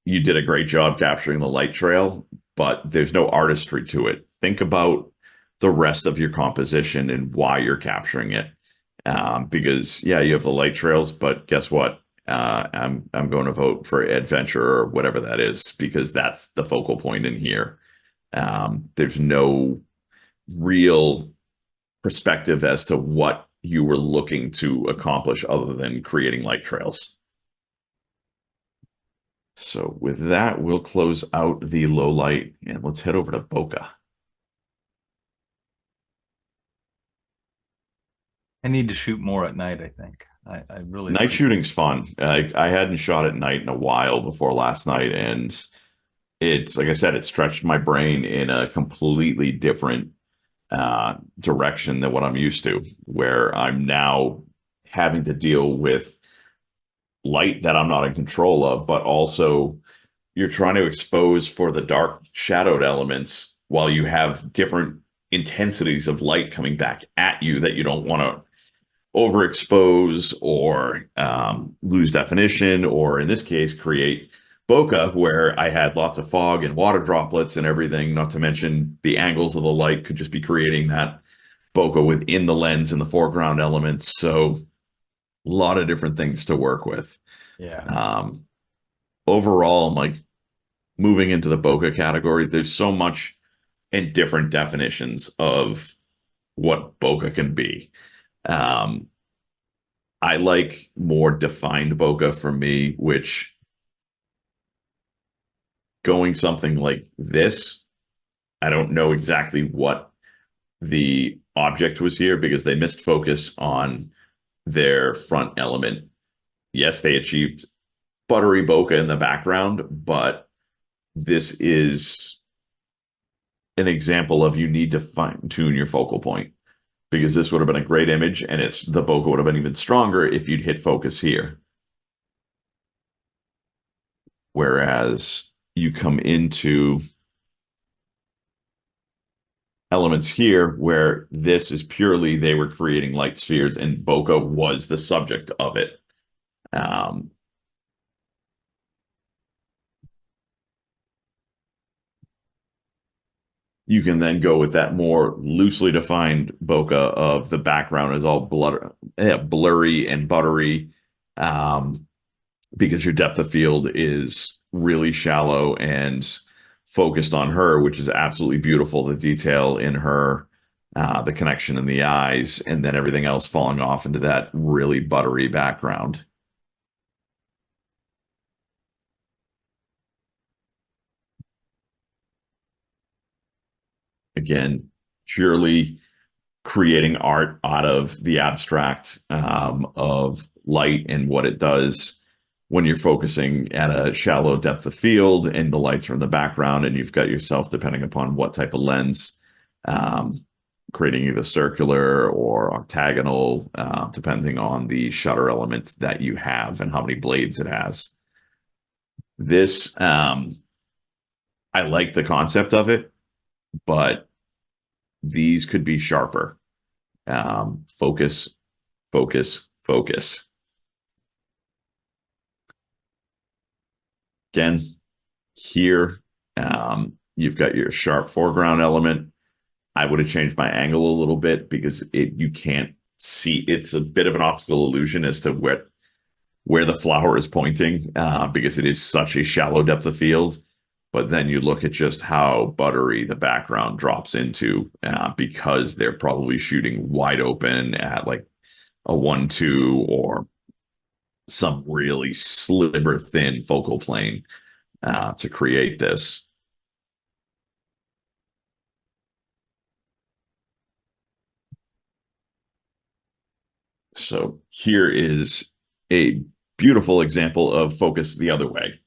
You did a great job capturing the light trail, but there's no artistry to it. Think about the rest of your composition and why you're capturing it. Because yeah, you have the light trails, but guess what? I'm going to vote for adventure or whatever that is because that's the focal point in here. There's no real perspective as to what you were looking to accomplish other than creating light trails. So with that, we'll close out the low light and let's head over to Bokeh. I need to shoot more at night, I think. I really Night shooting's fun. I hadn't shot at night in a while before last night, and it's like I said, it stretched my brain in a completely different direction than what I'm used to, where I'm now having to deal with light that I'm not in control of, but also you're trying to expose for the dark shadowed elements while you have different intensities of light coming back at you that you don't want to overexpose or lose definition, or in this case, create bokeh, where I had lots of fog and water droplets and everything, not to mention the angles of the light could just be creating that bokeh within the lens and the foreground elements. So a lot of different things to work with. Yeah. Overall, I'm like moving into the bokeh category, there's so much and different definitions of what bokeh can be. I like more defined bokeh for me, which going something like this, I don't know exactly what the object was here because they missed focus on their front element. Yes, they achieved buttery bokeh in the background, but this is an example of you need to fine tune your focal point, because this would have been a great image and the bokeh would have been even stronger if you'd hit focus here. Whereas you come into elements here where this is purely they were creating light spheres and bokeh was the subject of it. You can then go with that more loosely defined bokeh of the background is all blurry and buttery, because your depth of field is really shallow and focused on her, which is absolutely beautiful. The detail in her, the connection in the eyes, and then everything else falling off into that really buttery background. Again, purely creating art out of the abstract of light and what it does when you're focusing at a shallow depth of field and the lights are in the background and you've got yourself, depending upon what type of lens, creating either circular or octagonal, depending on the shutter element that you have and how many blades it has. This, I like the concept of it, but these could be sharper. Focus, focus, focus. Again, here, you've got your sharp foreground element. I would have changed my angle a little bit because you can't see. It's a bit of an optical illusion as to where the flower is pointing, because it is such a shallow depth of field. But then you look at just how buttery the background drops into, because they're probably shooting wide open at like a 1:2 or some really sliver thin focal plane to create this. So here is a beautiful example of focus the other way.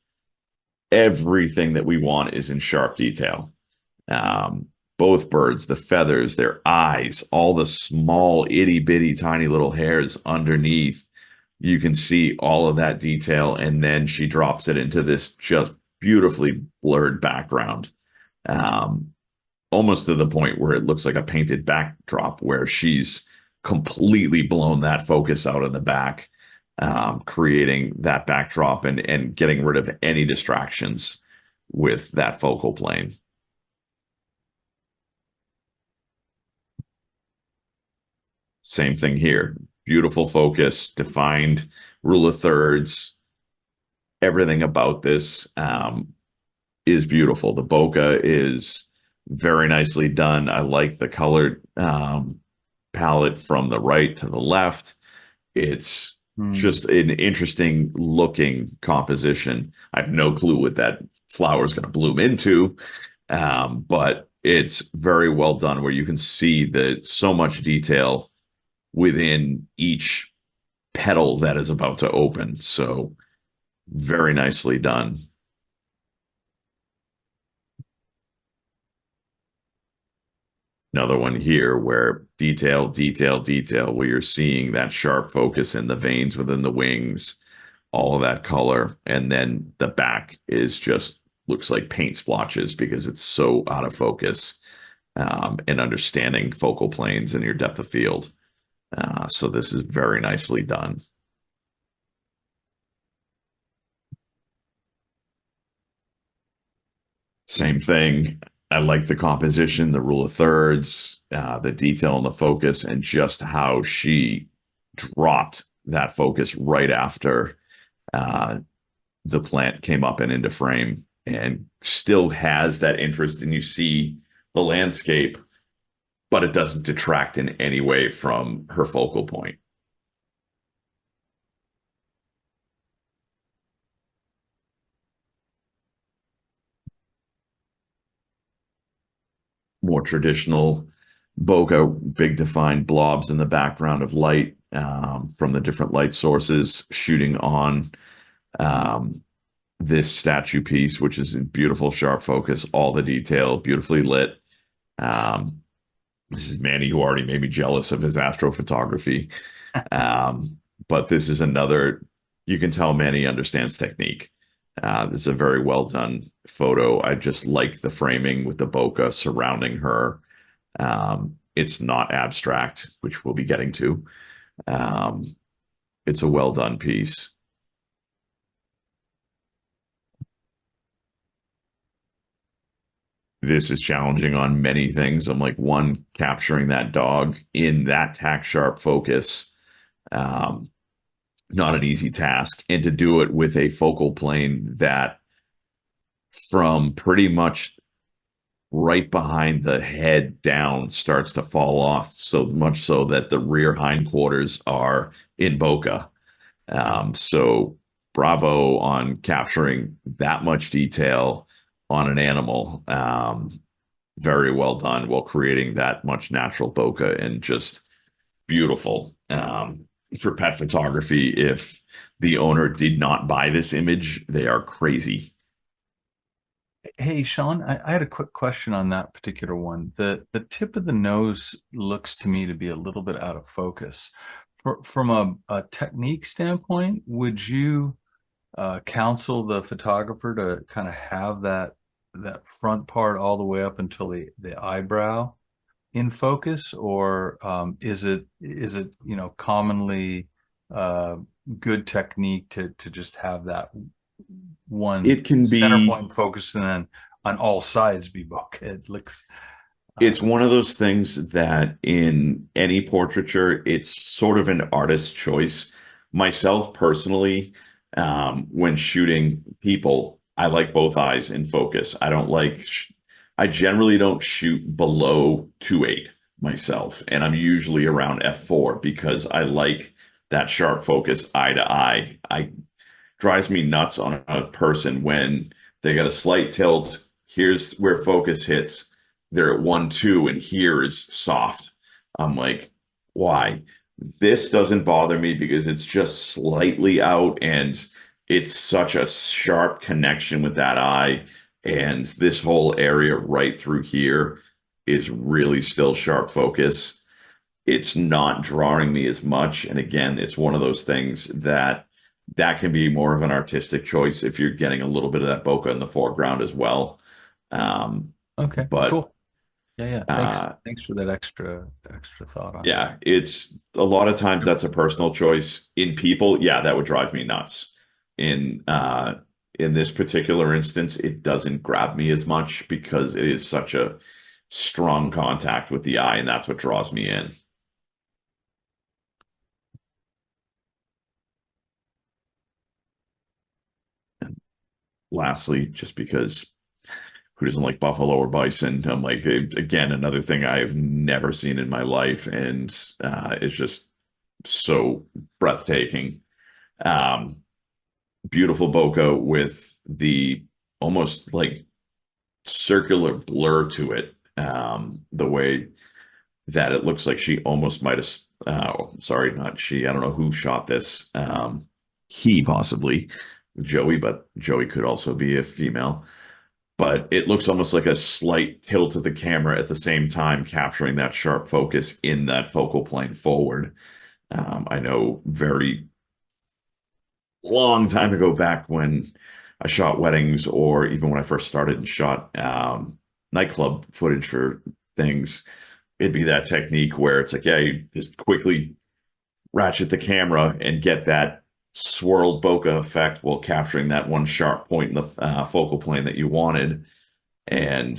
Everything that we want is in sharp detail. Both birds, the feathers, their eyes, all the small itty bitty tiny little hairs underneath. You can see all of that detail, and then she drops it into this just beautifully blurred background, almost to the point where it looks like a painted backdrop, where she's completely blown that focus out in the back, creating that backdrop and getting rid of any distractions with that focal plane. Same thing here. Beautiful focus, defined rule of thirds. Everything about this is beautiful. The bokeh is very nicely done. I like the colored palette from the right to the left. It's just an interesting looking composition. I have no clue what that flower is going to bloom into, but it's very well done, where you can see so much detail within each petal that is about to open. So very nicely done. Another one here where detail, detail, detail, where you're seeing that sharp focus in the veins within the wings, all of that color. And then the back is just looks like paint splotches because it's so out of focus. and understanding focal planes and your depth of field. So this is very nicely done. Same thing. I like the composition, the rule of thirds, the detail and the focus, and just how she dropped that focus right after the plant came up and into frame, and still has that interest. And you see the landscape, but it doesn't detract in any way from her focal point. More traditional bokeh, big defined blobs in the background of light from the different light sources shooting on this statue piece, which is in beautiful sharp focus, all the detail, beautifully lit. This is Manny, who already made me jealous of his astrophotography. But this is another, you can tell Manny understands technique. This is a very well done photo. I just like the framing with the bokeh surrounding her. It's not abstract, which we'll be getting to. It's a well done piece. This is challenging on many things. I'm like, one, capturing that dog in that tack sharp focus. Not an easy task. And to do it with a focal plane that from pretty much right behind the head down starts to fall off, so much so that the rear hindquarters are in bokeh. So bravo on capturing that much detail on an animal. Very well done while creating that much natural bokeh, and just beautiful. For pet photography, if the owner did not buy this image, they are crazy. Hey, Sean, I had a quick question on that particular one. The tip of the nose looks to me to be a little bit out of focus. From a technique standpoint, would you counsel the photographer to kind of have that front part all the way up until the eyebrow in focus, or is it commonly good technique to just have that one It can center be, point focus and then on all sides be bokeh? It looks it's one of those things that in any portraiture, it's sort of an artist's choice. Myself personally, when shooting people, I like both eyes in focus. I don't like, I generally don't shoot below 2.8 myself, and I'm usually around f4 because I like that sharp focus eye to eye. I drives me nuts on a person when they got a slight tilt. Here's where focus hits. They're at 1.2, and here is soft. I'm like, why? This doesn't bother me because it's just slightly out, and it's such a sharp connection with that eye. And this whole area right through here is really still sharp focus. It's not drawing me as much. And again, it's one of those things that can be more of an artistic choice if you're getting a little bit of that bokeh in the foreground as well. okay, But cool. Yeah. Thanks for that extra thought on it. yeah, it's a lot of times that's a personal choice. In people, yeah, that would drive me nuts. In this particular instance, it doesn't grab me as much because it is such a strong contact with the eye, and that's what draws me in. And lastly, just because who doesn't like buffalo or bison? I'm like, again, another thing I have never seen in my life, and it's just so breathtaking. Beautiful bokeh with the almost like circular blur to it. The way that it looks like she almost might have, sorry, not she, I don't know who shot this. He possibly, Joey, but Joey could also be a female. But it looks almost like a slight tilt of the camera at the same time, capturing that sharp focus in that focal plane forward. I know very long time ago back when I shot weddings, or even when I first started and shot nightclub footage for things, it'd be that technique where it's like, yeah, you just quickly ratchet the camera and get that swirled bokeh effect while capturing that one sharp point in the focal plane that you wanted. And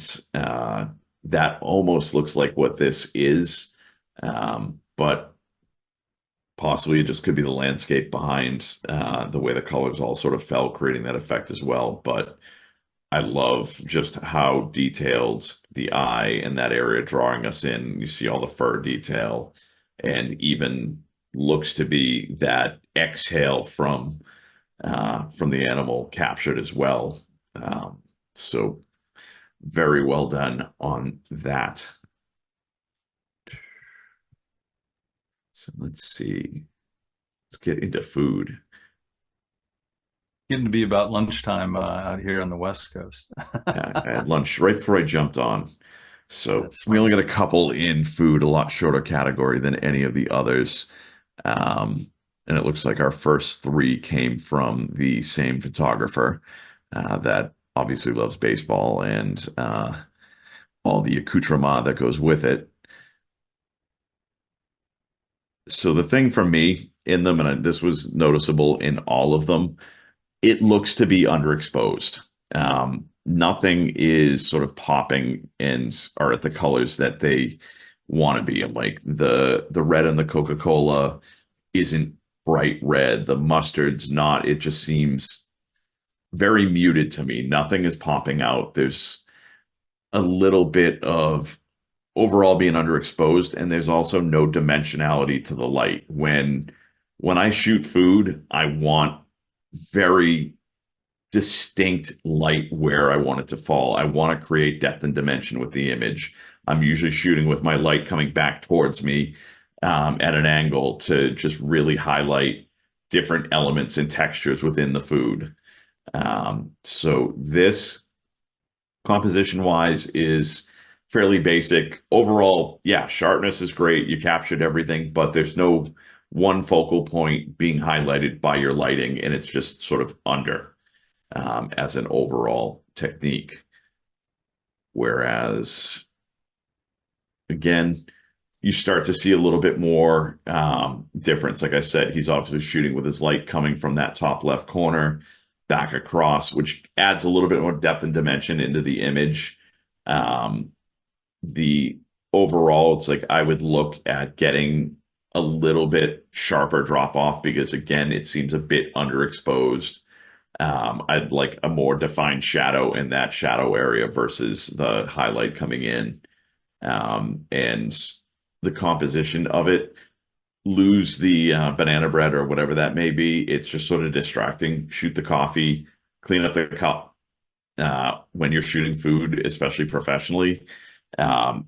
that almost looks like what this is, but possibly it just could be the landscape behind the way the colors all sort of fell, creating that effect as well. But I love just how detailed the eye in that area drawing us in. You see all the fur detail, and even looks to be that exhale from the animal captured as well. So very well done on that. So let's see. Let's get into food. Getting to be about lunchtime out here on the West Coast. I had lunch right before I jumped on. So That's we only got a couple in food, a lot shorter category than any of the others. And it looks like our first three came from the same photographer that obviously loves baseball and all the accoutrement that goes with it. So the thing for me in them, and this was noticeable in all of them, it looks to be underexposed. Nothing is sort of popping and are at the colors that they want to be. And like the red in the Coca-Cola isn't bright red. The mustard's not. It just seems very muted to me. Nothing is popping out. There's a little bit of overall being underexposed, and there's also no dimensionality to the light. When I shoot food, I want very distinct light where I want it to fall. I want to create depth and dimension with the image. I'm usually shooting with my light coming back towards me at an angle to just really highlight different elements and textures within the food. So this composition wise is fairly basic. Overall, yeah, sharpness is great. You captured everything, but there's no one focal point being highlighted by your lighting, and it's just sort of under as an overall technique. Whereas, again, you start to see a little bit more difference. Like I said, he's obviously shooting with his light coming from that top left corner back across, which adds a little bit more depth and dimension into the image. The overall, it's like I would look at getting a little bit sharper drop off because, again, it seems a bit underexposed. I'd like a more defined shadow in that shadow area versus the highlight coming in. And the composition of it, lose the banana bread or whatever that may be. It's just sort of distracting. Shoot the coffee, clean up the cup. When you're shooting food, especially professionally,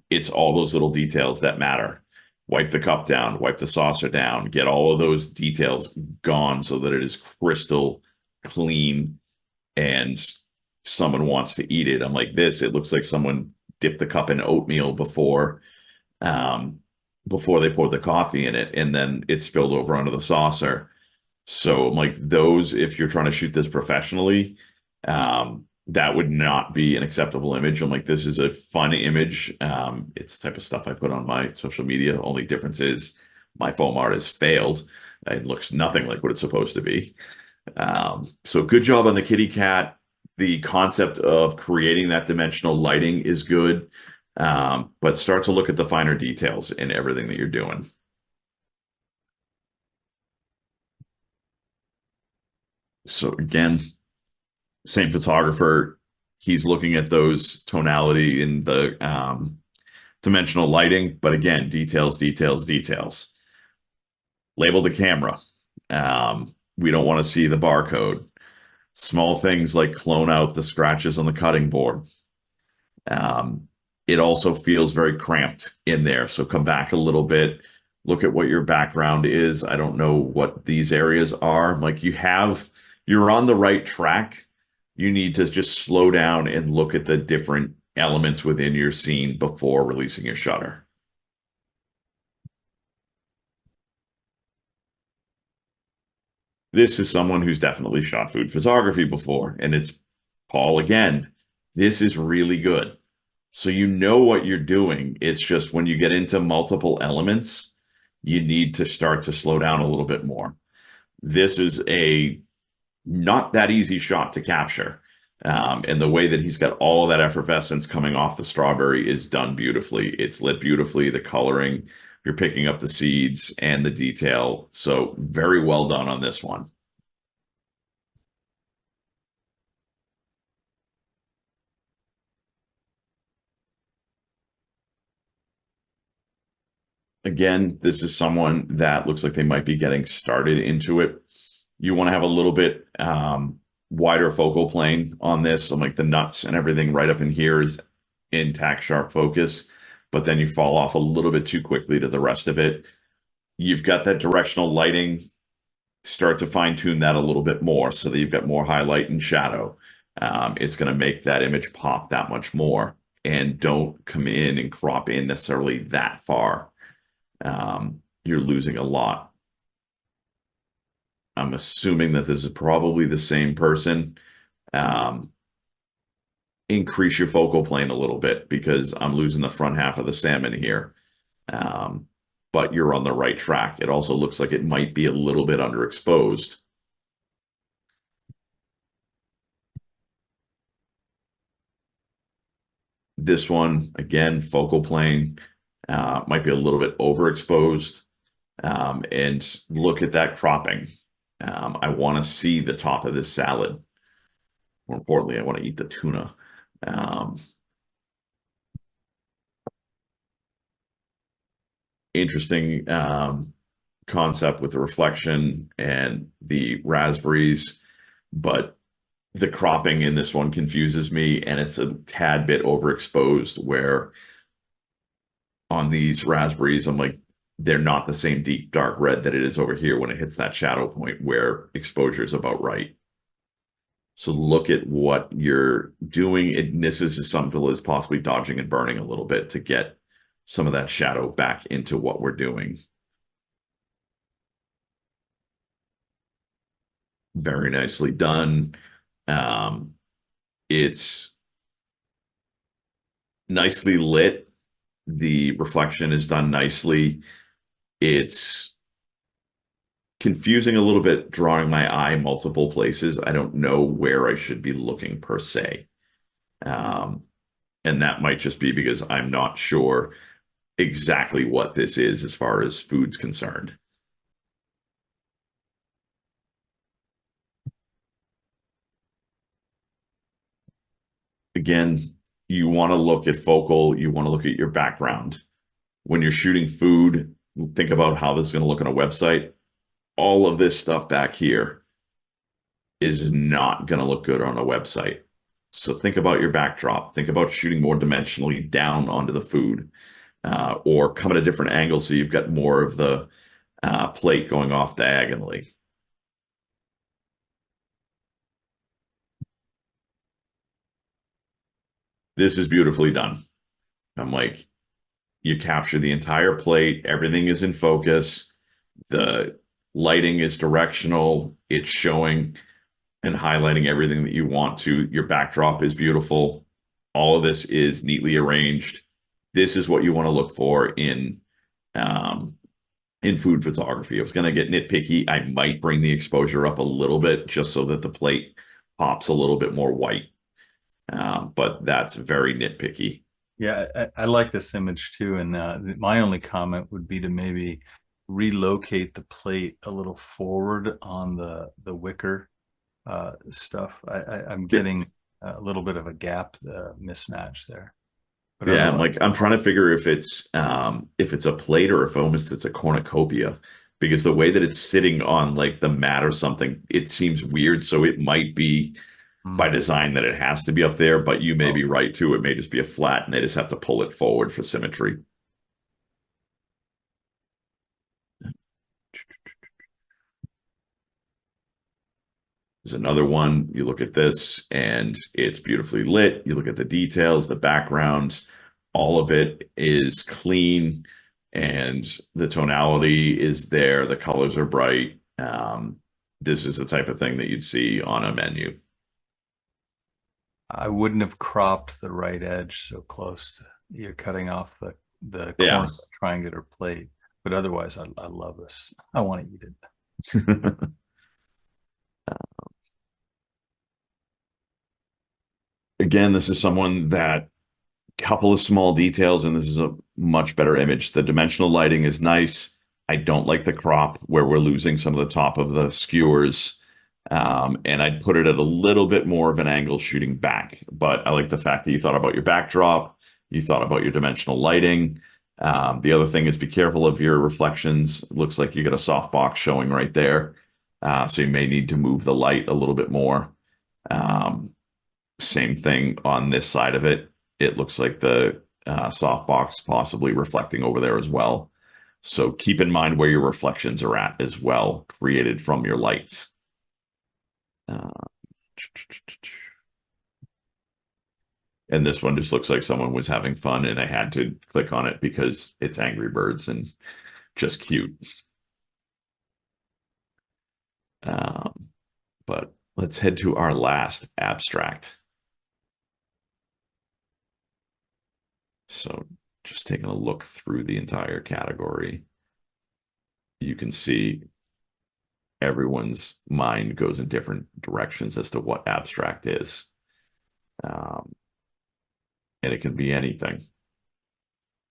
it's all those little details that matter. Wipe the cup down, wipe the saucer down, get all of those details gone so that it is crystal clean and someone wants to eat it. I'm like this, it looks like someone dipped the cup in oatmeal before they poured the coffee in it, and then it spilled over onto the saucer. So I'm like, those, if you're trying to shoot this professionally, that would not be an acceptable image. I'm like, this is a fun image. It's the type of stuff I put on my social media. Only difference is my foam art has failed. It looks nothing like what it's supposed to be. So good job on the kitty cat. The concept of creating that dimensional lighting is good, but start to look at the finer details in everything that you're doing. So again, same photographer, he's looking at those tonality in the dimensional lighting, but again, details, details, details. Label the camera. We don't want to see the barcode. Small things like clone out the scratches on the cutting board. It also feels very cramped in there. So come back a little bit, look at what your background is. I don't know what these areas are. Like you're on the right track. You need to just slow down and look at the different elements within your scene before releasing your shutter. This is someone who's definitely shot food photography before, and it's Paul again. This is really good. So you know what you're doing. It's just when you get into multiple elements, you need to start to slow down a little bit more. This is a not that easy shot to capture. And the way that he's got all of that effervescence coming off the strawberry is done beautifully. It's lit beautifully. The coloring, you're picking up the seeds and the detail. So very well done on this one. Again, this is someone that looks like they might be getting started into it. You want to have a little bit wider focal plane on this. So like the nuts and everything right up in here is intact, sharp focus, but then you fall off a little bit too quickly to the rest of it. You've got that directional lighting. Start to fine tune that a little bit more so that you've got more highlight and shadow. It's going to make that image pop that much more. And don't come in and crop in necessarily that far. You're losing a lot. I'm assuming that this is probably the same person. Increase your focal plane a little bit because I'm losing the front half of the salmon here. But you're on the right track. It also looks like it might be a little bit underexposed. This one, again, focal plane might be a little bit overexposed. And look at that cropping. I want to see the top of this salad. More importantly, I want to eat the tuna. Interesting concept with the reflection and the raspberries, but the cropping in this one confuses me, and it's a tad bit overexposed where on these raspberries, I'm like, they're not the same deep dark red that it is over here when it hits that shadow point where exposure is about right. So look at what you're doing. This is as simple as possibly dodging and burning a little bit to get some of that shadow back into what we're doing. Very nicely done. It's nicely lit. The reflection is done nicely. It's confusing a little bit, drawing my eye multiple places. I don't know where I should be looking per se. And that might just be because I'm not sure exactly what this is as far as food's concerned. Again, you want to look at focal, you want to look at your background. When you're shooting food, think about how this is going to look on a website. All of this stuff back here is not going to look good on a website. So think about your backdrop. Think about shooting more dimensionally down onto the food, or come at a different angle so you've got more of the plate going off diagonally. This is beautifully done. I'm like, you capture the entire plate, everything is in focus, the lighting is directional, it's showing and highlighting everything that you want to. Your backdrop is beautiful. All of this is neatly arranged. This is what you want to look for in food photography. I was going to get nitpicky. I might bring the exposure up a little bit just so that the plate pops a little bit more white. But that's very nitpicky. Yeah, I like this image too. And my only comment would be to maybe relocate the plate a little forward on the wicker stuff. I'm getting a little bit of a gap mismatch there. But Yeah, otherwise, I'm trying to figure if it's a plate or if almost it's a cornucopia, because the way that it's sitting on like the mat or something, it seems weird. So it might be by hmm. design that it has to be up there, but you may Oh, be right too. It may just be a flat and they just have to pull it forward for symmetry. There's another one. You look at this and it's beautifully lit. You look at the details, the background, all of it is clean and the tonality is there. The colors are bright. This is the type of thing that you'd see on a menu. I wouldn't have cropped the right edge so close to you're cutting off the Yeah. corner of the triangular plate. But otherwise, I love this. I want to eat it. Again, this is someone that couple of small details, and this is a much better image. The dimensional lighting is nice. I don't like the crop where we're losing some of the top of the skewers. And I'd put it at a little bit more of an angle shooting back. But I like the fact that you thought about your backdrop, you thought about your dimensional lighting. The other thing is be careful of your reflections. It looks like you got a softbox showing right there. So you may need to move the light a little bit more. Um, Same thing on this side of it. It looks like the softbox possibly reflecting over there as well. So keep in mind where your reflections are at as well, created from your lights. Uh, and this one just looks like someone was having fun, and I had to click on it because it's Angry Birds and just cute. Um, but let's head to our last abstract. So just taking a look through the entire category, you can see everyone's mind goes in different directions as to what abstract is. Um, and it can be anything.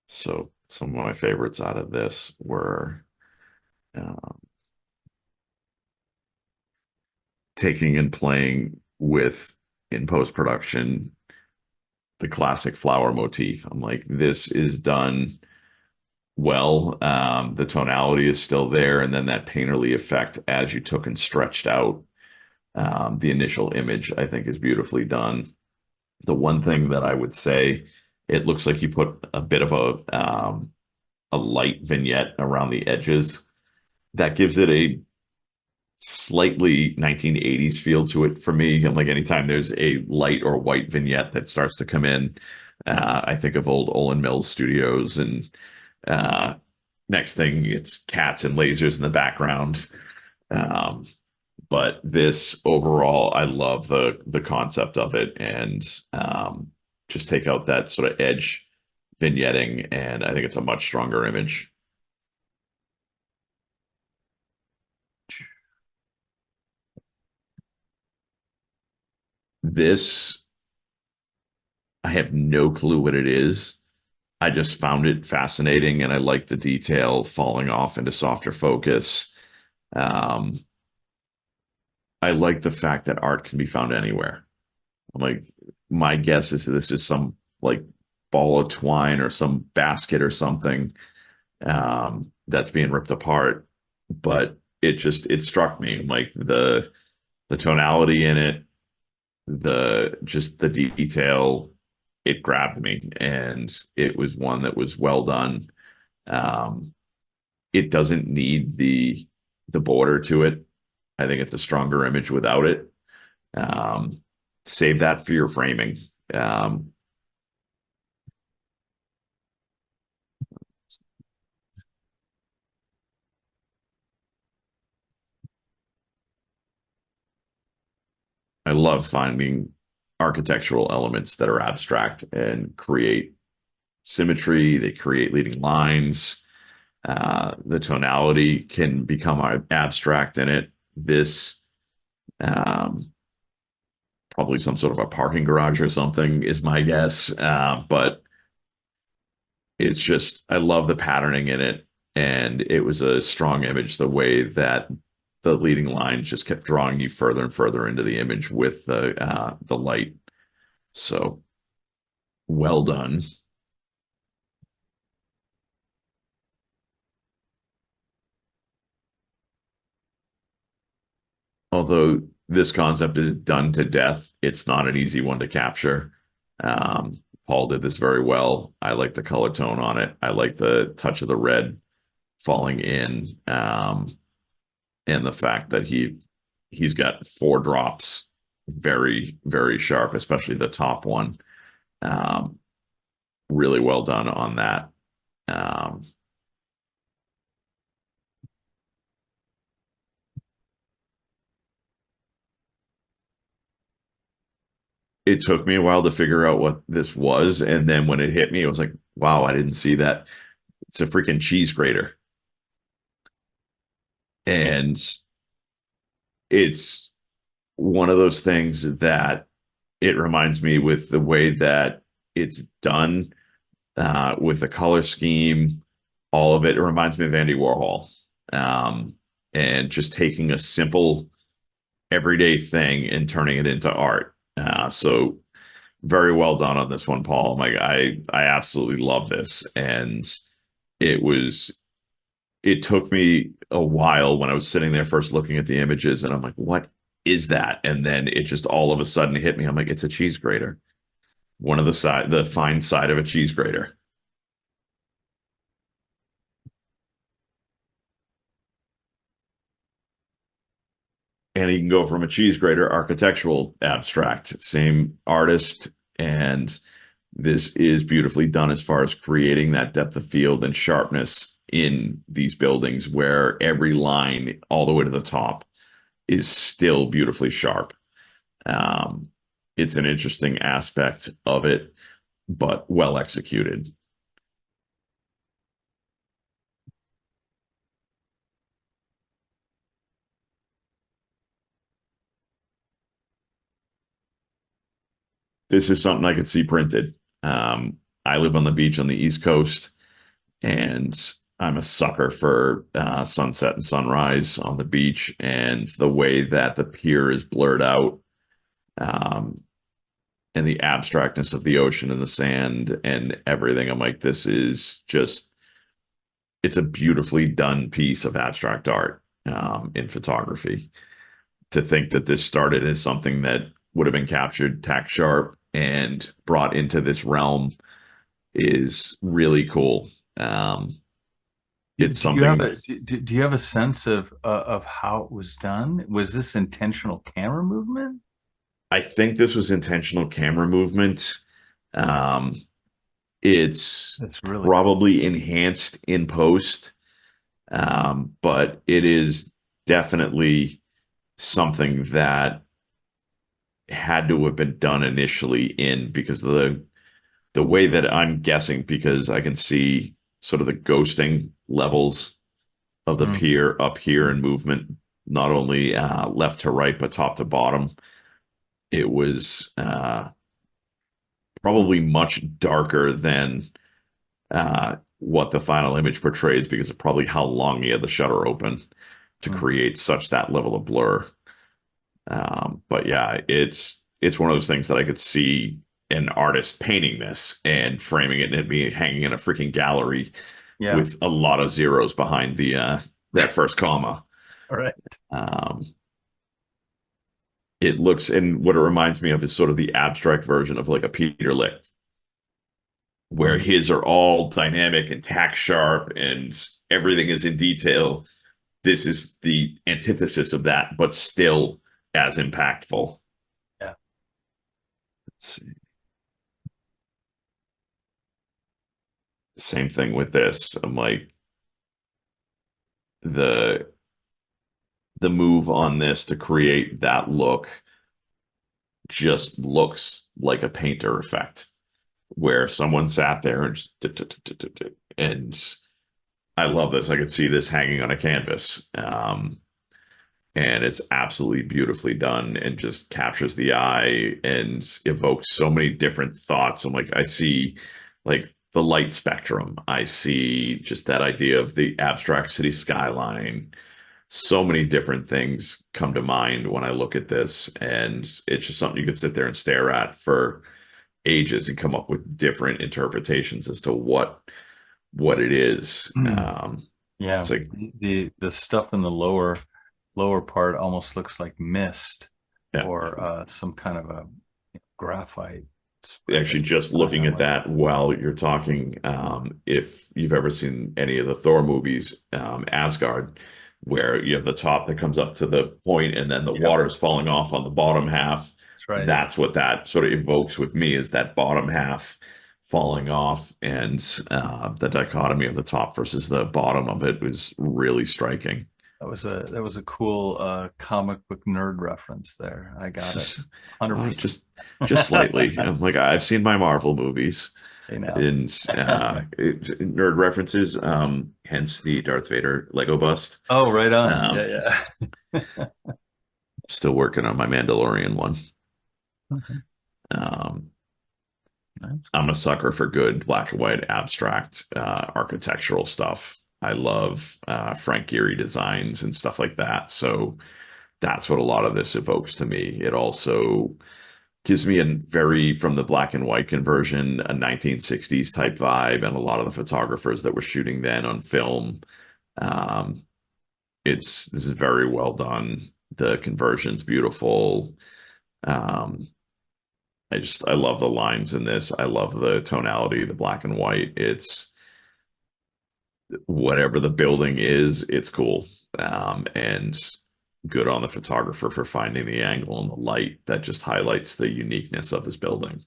So some of my favorites out of this were um, taking and playing with, in post-production, the classic flower motif. I'm like, this is done well. The tonality is still there, and then that painterly effect as you took and stretched out the initial image, I think is beautifully done. The one thing that I would say, it looks like you put a bit of a light vignette around the edges. That gives it a slightly 1980s feel to it for me. I'm like, anytime there's a light or white vignette that starts to come in, I think of old Olin Mills Studios, and uh, next thing it's cats and lasers in the background. Um, but this overall, I love the concept of it, and just take out that sort of edge vignetting, and I think it's a much stronger image. This, I have no clue what it is. I just found it fascinating, and I like the detail falling off into softer focus. Um, I like the fact that art can be found anywhere. I'm like, my guess is this is some like ball of twine or some basket or something that's being ripped apart. But it struck me like the tonality in it, the just the detail, it grabbed me, and it was one that was well done. Um, it doesn't need the border to it. I think it's a stronger image without it. Um, Save that for your framing. Um, I love finding architectural elements that are abstract and create symmetry. They create leading lines. The tonality can become abstract in it. This um, probably some sort of a parking garage or something is my guess. But it's just, I love the patterning in it. And it was a strong image, the way that the leading lines just kept drawing you further and further into the image with the light. So well done. Although this concept is done to death, it's not an easy one to capture. Paul did this very well. I like the color tone on it. I like the touch of the red falling in, and the fact that he's got four drops, very, very sharp, especially the top one. Um, really well done on that. Um, it took me a while to figure out what this was, and then when it hit me, it was like, wow, I didn't see that. It's a freaking cheese grater, and it's one of those things that it reminds me with the way that it's done, with the color scheme, all of it. It reminds me of Andy Warhol, um, and just taking a simple everyday thing and turning it into art. So very well done on this one, Paul. Like I absolutely love this, and it was it took me a while when I was sitting there first looking at the images, and I'm like, what is that? And then it just all of a sudden hit me. I'm like, it's a cheese grater. One of the fine side of a cheese grater. And he can go from a cheese grater architectural abstract, same artist, and this is beautifully done as far as creating that depth of field and sharpness in these buildings where every line all the way to the top is still beautifully sharp. Um, it's an interesting aspect of it, but well executed. This is something I could see printed. I live on the beach on the East Coast, and I'm a sucker for sunset and sunrise on the beach, and the way that the pier is blurred out, um, and the abstractness of the ocean and the sand and everything. I'm like, this is just, it's a beautifully done piece of abstract art, in photography. To think that this started as something that would have been captured tack sharp and brought into this realm is really cool. It's Do you have something. do you have a sense of how it was done? Was this intentional camera movement? I think this was intentional camera movement. Um, it's That's really cool. probably enhanced in post, but it is definitely something that had to have been done initially in because of the way that I'm guessing, because I can see sort of the ghosting levels of the Mm. pier up here in movement, not only left to right, but top to bottom. It was probably much darker than what the final image portrays because of probably how long he had the shutter open to Mm. create such that level of blur. But yeah, it's one of those things that I could see an artist painting this and framing it and it being hanging in a freaking gallery Yeah. with a lot of zeros behind the that first comma. All right. Um, it looks, and what it reminds me of is sort of the abstract version of like a Peter Lick, where Mm. his are all dynamic and tack sharp and everything is in detail. This is the antithesis of that, but still as impactful. Yeah. Let's see. Same thing with this. I'm like the the move on this to create that look just looks like a painter effect where someone sat there and just and I love this. I could see this hanging on a canvas. And it's absolutely beautifully done and just captures the eye and evokes so many different thoughts. I'm like, I see like the light spectrum. I see just that idea of the abstract city skyline. So many different things come to mind when I look at this, and it's just something you could sit there and stare at for ages and come up with different interpretations as to what it is. Mm. It's Yeah. like, The stuff in the lower part almost looks like mist yeah. or some kind of a graphite spray. Actually, just I looking don't at know. that while you're talking, if you've ever seen any of the Thor movies, Asgard, where you have the top that comes up to the point and then the Yeah, water is falling off on the bottom half, that's right. that's what that sort of evokes with me, is that bottom half falling off, and the dichotomy of the top versus the bottom of it was really striking. that was a cool comic book nerd reference there. I got it. Uh, 100%. just just slightly. I'm like, I've seen my Marvel movies Hey now. in nerd references, hence the Darth Vader Lego bust. Oh, right on. Um, Yeah, yeah. Still working on my Mandalorian one. Okay. Um, Nice. I'm a sucker for good black and white abstract architectural stuff. I love Frank Gehry designs and stuff like that. So that's what a lot of this evokes to me. It also gives me a very, from the black and white conversion, a 1960s type vibe, and a lot of the photographers that were shooting then on film. Um, this is very well done. The conversion's beautiful. Um, I love the lines in this. I love the tonality, the black and white. It's whatever the building is, it's cool. And good on the photographer for finding the angle and the light that just highlights the uniqueness of this building.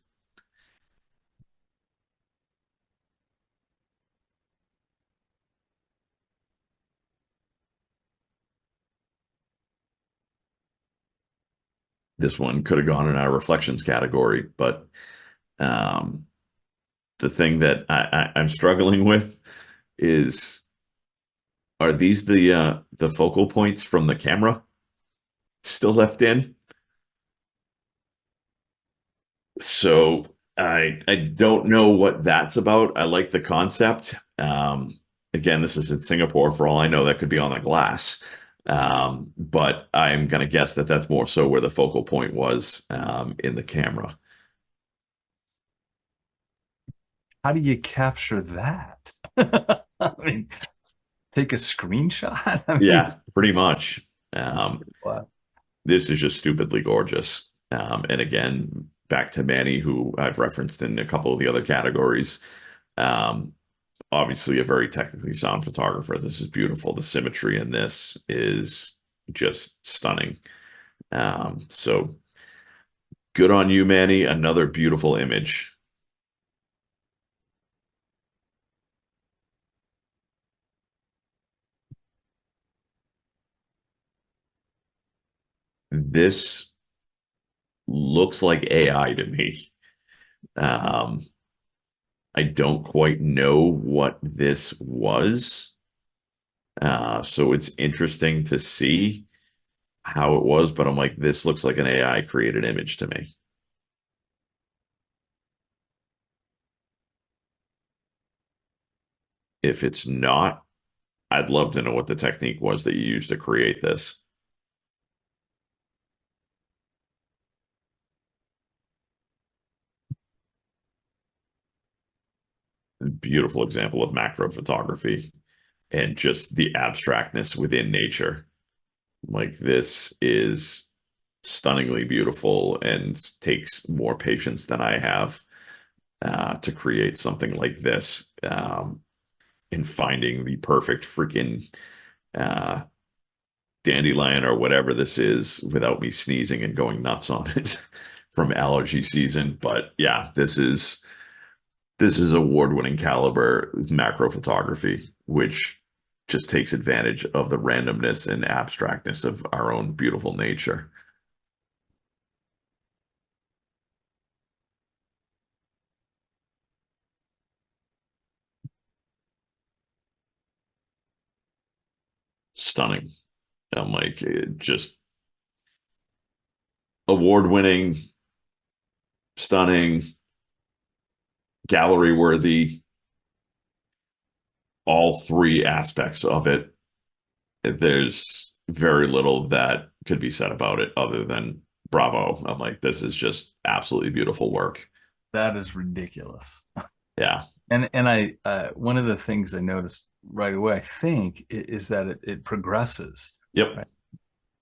This one could have gone in our reflections category, but um, the thing that I'm struggling with is, are these the focal points from the camera still left in? So I don't know what that's about. I like the concept. Again, this is in Singapore. For all I know, that could be on the glass. But I'm going to guess that that's more so where the focal point was in the camera. How do you capture that? I mean, take a screenshot? I mean, Yeah, pretty much. Um, wow. this is just stupidly gorgeous. And again, back to Manny, who I've referenced in a couple of the other categories. Um, Obviously, a very technically sound photographer. This is beautiful. The symmetry in this is just stunning. So good on you, Manny. Another beautiful image. This looks like AI to me. Um, I don't quite know what this was. So it's interesting to see how it was, but I'm like, this looks like an AI created image to me. If it's not, I'd love to know what the technique was that you used to create this. Beautiful example of macro photography and just the abstractness within nature. Like this is stunningly beautiful and takes more patience than I have to create something like this in finding the perfect freaking uh, dandelion or whatever this is without me sneezing and going nuts on it from allergy season. But yeah, this is award-winning caliber macro photography, which just takes advantage of the randomness and abstractness of our own beautiful nature. Stunning. I'm like, just award-winning, stunning, gallery worthy, all three aspects of it. There's very little that could be said about it other than bravo. I'm like, this is just absolutely beautiful work. That is ridiculous. Yeah. And I one of the things I noticed right away, I think, is that it progresses, Yep. right?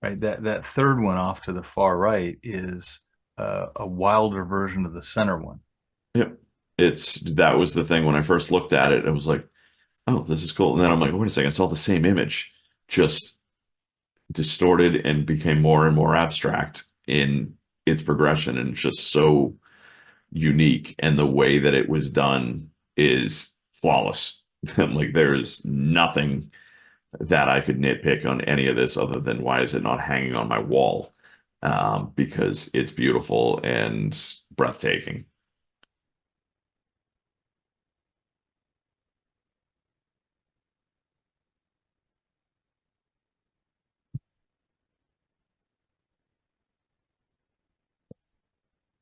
Right. That third one off to the far right is a wilder version of the center one. Yep. That was the thing when I first looked at it. I was like, oh, this is cool. And then I'm like, wait a second, it's all the same image, just distorted and became more and more abstract in its progression. And it's just so unique. And the way that it was done is flawless. Like there's nothing that I could nitpick on any of this other than why is it not hanging on my wall? Because it's beautiful and breathtaking.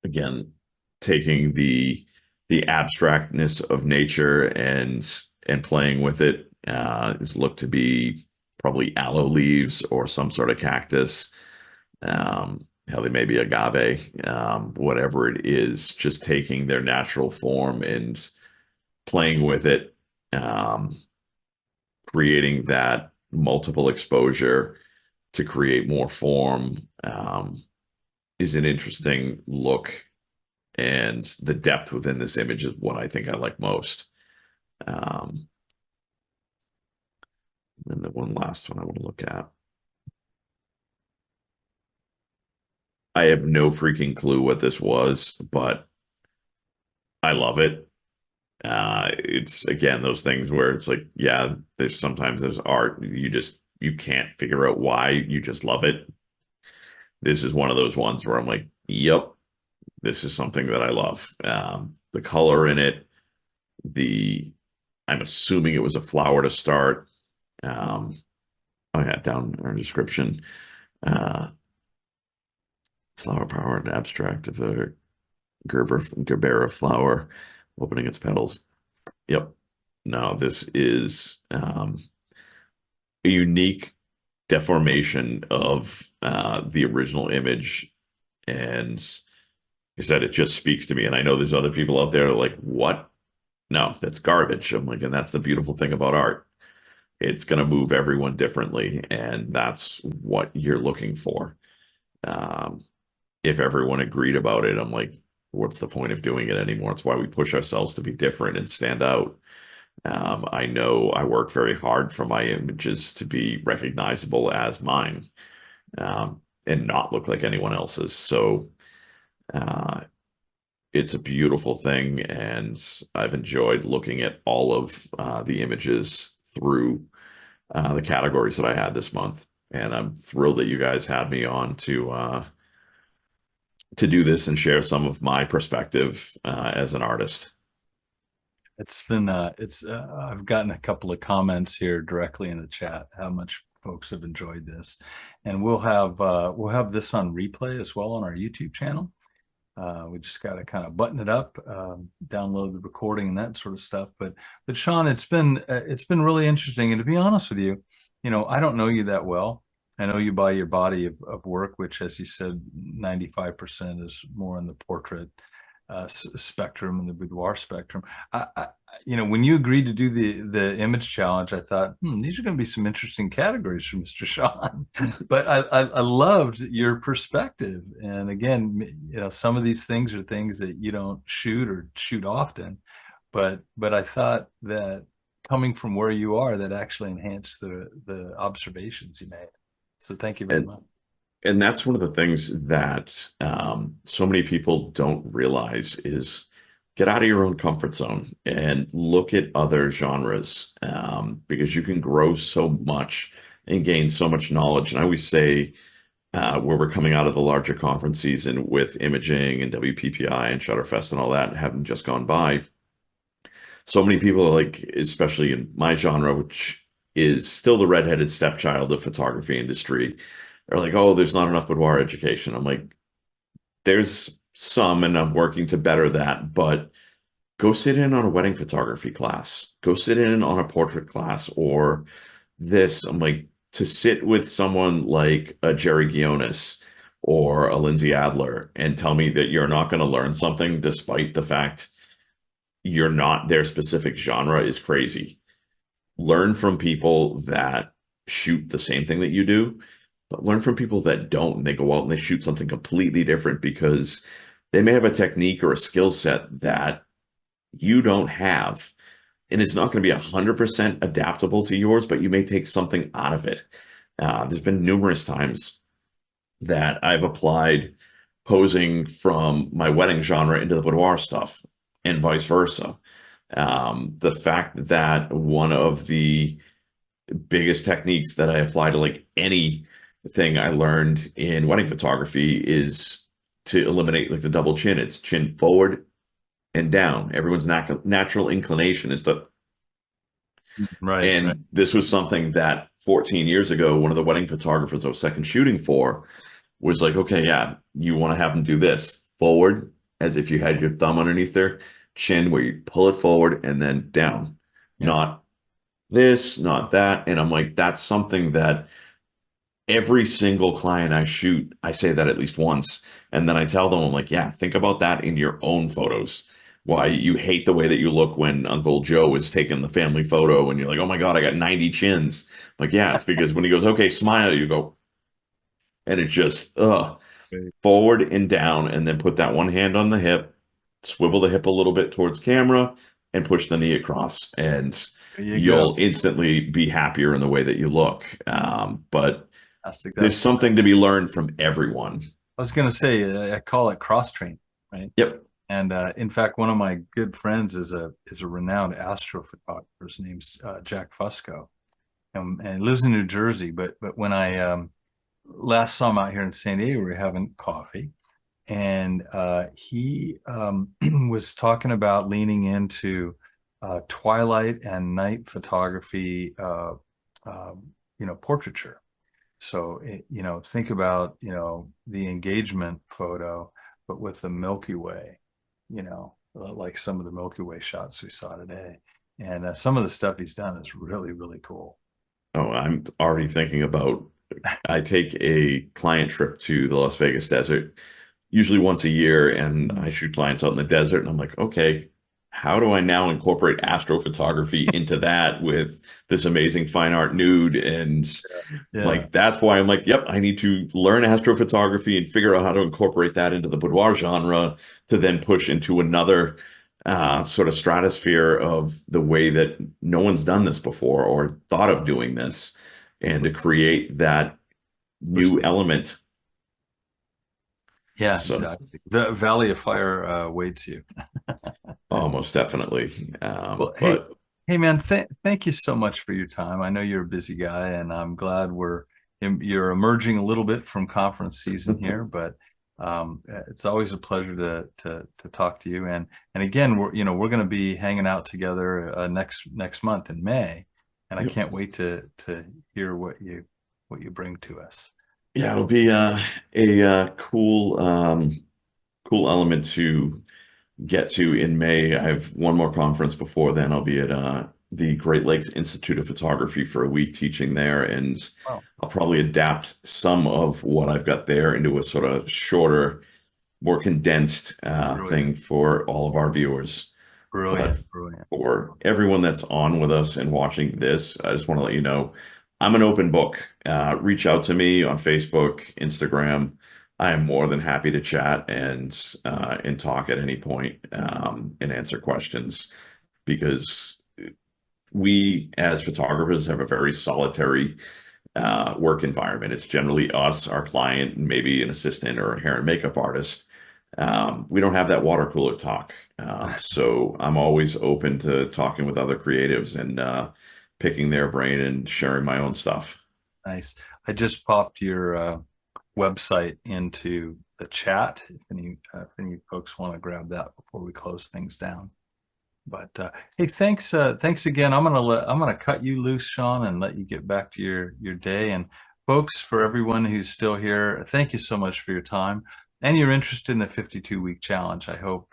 Again, taking the abstractness of nature and playing with it is looked to be probably aloe leaves or some sort of cactus. How they may be agave, whatever it is, just taking their natural form and playing with it, um, creating that multiple exposure to create more form, is an interesting look. And the depth within this image is what I think I like most. Um, and the one last one I want to look at. I have no freaking clue what this was, but I love it. It's again those things where it's like, yeah, there's art you can't figure out why, you just love it. This is one of those ones where I'm like, yep, this is something that I love. The color in it, the I'm assuming it was a flower to start. Um, I had down in our description, uh, flower power and abstract of a Gerbera flower opening its petals. Yep. No, this is a unique deformation of the original image. And like I said, it just speaks to me. And I know there's other people out there like, what? No, that's garbage. I'm like, and that's the beautiful thing about art. It's going to move everyone differently. And that's what you're looking for. Um, if everyone agreed about it, I'm like, what's the point of doing it anymore? It's why we push ourselves to be different and stand out. I know I work very hard for my images to be recognizable as mine, and not look like anyone else's. So uh, it's a beautiful thing, and I've enjoyed looking at all of the images through the categories that I had this month. And I'm thrilled that you guys had me on to do this and share some of my perspective as an artist. It's been I've gotten a couple of comments here directly in the chat how much folks have enjoyed this, and we'll have this on replay as well on our YouTube channel. We just got to kind of button it up, download the recording and that sort of stuff. But Shawn, it's been really interesting. And to be honest with you, I don't know you that well. I know you by your body of work, which, as you said, 95% is more in the portrait spectrum and the boudoir spectrum. When you agreed to do the image challenge, I thought, these are going to be some interesting categories for Mr. Shawn. But I loved your perspective. And again, some of these things are things that you don't shoot often. But I thought that coming from where you are, that actually enhanced the observations you made. So thank you very And much. and that's one of the things that so many people don't realize is get out of your own comfort zone and look at other genres, because you can grow so much and gain so much knowledge. And I always say, where we're coming out of the larger conference season with imaging and WPPI and Shutterfest and all that having just gone by, so many people are like, especially in my genre, which is still the redheaded stepchild of photography industry, are like, oh, there's not enough boudoir education. I'm like, there's some, and I'm working to better that, but go sit in on a wedding photography class, go sit in on a portrait class, or this. I'm like, to sit with someone like a Jerry Gionis or a Lindsay Adler and tell me that you're not going to learn something despite the fact you're not their specific genre is crazy. Learn from people that shoot the same thing that you do, but learn from people that don't. And they go out and they shoot something completely different because they may have a technique or a skill set that you don't have. And it's not going to be 100% adaptable to yours, but you may take something out of it. There's been numerous times that I've applied posing from my wedding genre into the boudoir stuff and vice versa. The fact that one of the biggest techniques that I apply to like anything I learned in wedding photography is to eliminate like the double chin. It's chin forward and down. Everyone's natural inclination is to, Right, right. and this was something that 14 years ago, one of the wedding photographers I was second shooting for was like, okay, yeah, you want to have them do this forward as if you had your thumb underneath their chin where you pull it forward and then down, Yeah. not this, not that. And I'm like, that's something that every single client I shoot, I say that at least once. And then I tell them, I'm like, yeah, think about that in your own photos. Why you hate the way that you look when Uncle Joe is taking the family photo and you're like, oh my God, I got 90 chins. Like, yeah, it's because when he goes, okay, smile, you go, and it's just, Great. forward and down, and then put that one hand on the hip, swivel the hip a little bit towards camera, and push the knee across. And There you go. you'll instantly be happier in the way that you look. But That's there's exactly. something to be learned from everyone. I was going to say, I call it cross training, right? Yep. And in fact, one of my good friends is a renowned astrophotographer. His name's Jack Fusco, and he lives in New Jersey. But when I last saw him out here in San Diego, we were having coffee, and he was talking about leaning into twilight and night photography, portraiture. So, think about, the engagement photo, but with the Milky Way, like some of the Milky Way shots we saw today. And some of the stuff he's done is really, really cool. Oh, I'm already thinking about, I take a client trip to the Las Vegas desert, usually once a year, and I shoot clients out in the desert, and I'm like, okay, how do I now incorporate astrophotography into that with this amazing fine art nude? And Yeah, like that's why I'm like, yep, I need to learn astrophotography and figure out how to incorporate that into the boudoir genre to then push into another sort of stratosphere of the way that no one's done this before or thought of doing this, and to create that push new element. yeah, So exactly. The Valley of Fire awaits you. almost definitely. Well, hey, But hey, man, thank you so much for your time. I know you're a busy guy, and I'm glad you're emerging a little bit from conference season here. But it's always a pleasure to talk to you. And again, we're going to be hanging out together next month in May, and I yep. can't wait to hear what you bring to us. Yeah, it'll be cool element to get to in May. I have one more conference before then. I'll be at the Great Lakes Institute of Photography for a week teaching there, and Wow, I'll probably adapt some of what I've got there into a sort of shorter, more condensed brilliant, thing for all of our viewers. But brilliant, brilliant. for everyone that's on with us and watching this, I just want to let you know I'm an open book. Reach out to me on Facebook, Instagram. I am more than happy to chat and talk at any point and answer questions, because we as photographers have a very solitary work environment. It's generally us, our client, and maybe an assistant or a hair and makeup artist. We don't have that water cooler talk. So I'm always open to talking with other creatives and picking their brain and sharing my own stuff. Nice. I just popped your website into the chat if any folks want to grab that before we close things down. But hey, thanks again. I'm gonna cut you loose, Shawn, and let you get back to your day. And folks, for everyone who's still here, thank you so much for your time and your interest in the 52-week challenge. I hope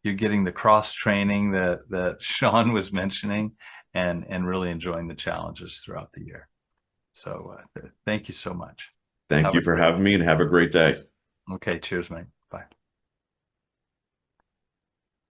you're getting the cross training that Shawn was mentioning, and really enjoying the challenges throughout the year. So thank you so much. Thank Have a you for great. having me and have a great day. Okay, cheers, mate.